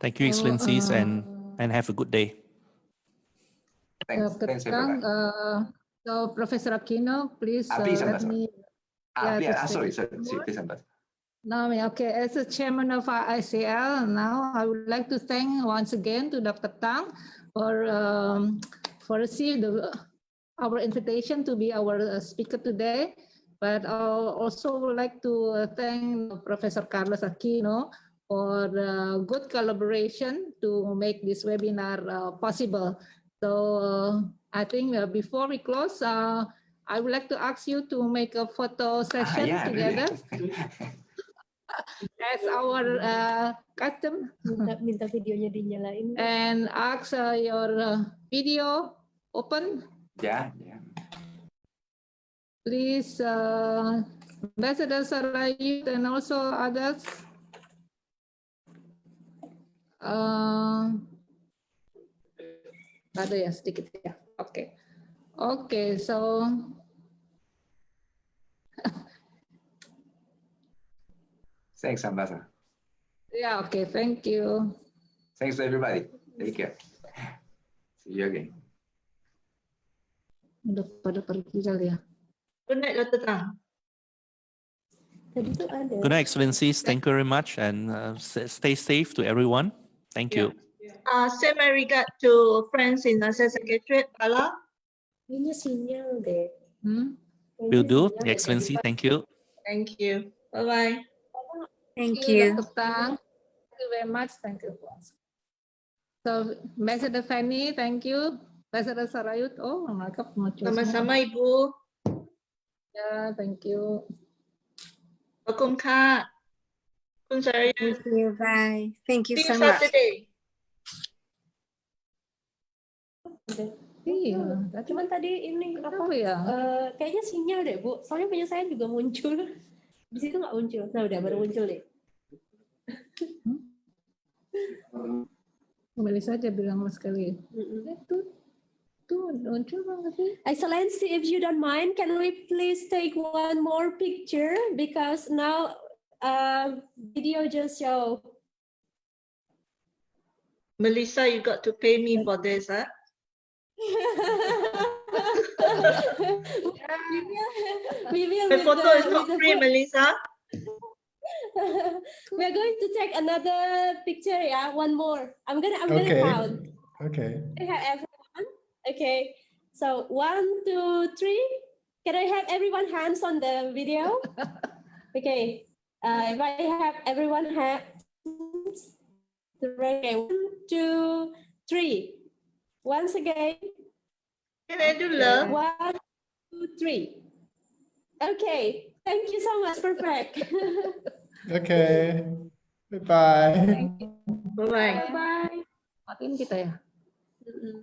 Thank you, Excellencies, and have a good day. Thanks. Dr. Thanks, Tang, everyone. so Professor Aquino, please, Please, let Ambassador. me. Sorry, please, Ambassador. No, okay, as a chairman of ICL, now I would like to thank once again to Dr. Tang for receiving our invitation to be our speaker today. But I also would like to thank Professor Carlos Aquino for good collaboration to make this webinar possible. So I think before we close, I would like to ask you to make a photo session together. Really? As our custom. Minta videonya dinyalain. And ask your video open. Yeah. Please, Ambassador Sarayut and also others. Ada ya sedikit ya. Okay, so. Thanks, Ambassador. Yeah, okay, thank you. Thanks to everybody. Take care. See you again. Udah pada pergi kali ya. Good night, Dr. Tang. Tadi tuh ada. Good night, Excellencies. Thank you very much, and stay safe to everyone. Thank you. Send my regard to friends in ASEAN Secretariat, Bala. Kayaknya sinyal deh. Will do, Your Excellency. Thank you. Thank you. Bye-bye. Thank you. Dr. Tang. Thank you very much. Thank you. So, Ambassador Fanny, thank you. Ambassador Sarayut, mereka pengacara. Sama-sama, Ibu. Ya, thank you. Welcome, Kak. Kun Sarayut. Thank you. Bye. Thank you See so you much. Saturday. Iya, Cuman tadi ini apa ya? Kayaknya sinyal deh, Bu. Soalnya punya saya juga muncul. Di situ nggak muncul. Nah, udah baru muncul deh. Kembali saja bilang sekali. Tuh muncul banget sih. Excellency, if you don't mind, can we please take one more picture? Because now video just show. Melissa, you got to pay me for this, huh? We will My with photo is with not the free, Melissa. We're going to take another picture. Yeah, one more. I'm gonna Okay. count. Okay. I have everyone. Okay. So 1, 2, 3. Can I have everyone hands on the video? Okay. If I have everyone hands. Okay. 1, 2, 3. Once again. Can I do love? 1, 2, 3. Okay. Thank you so much. Perfect. Okay. Bye-bye. Bye-bye. Bye. Matiin kita ya. Mm-mm.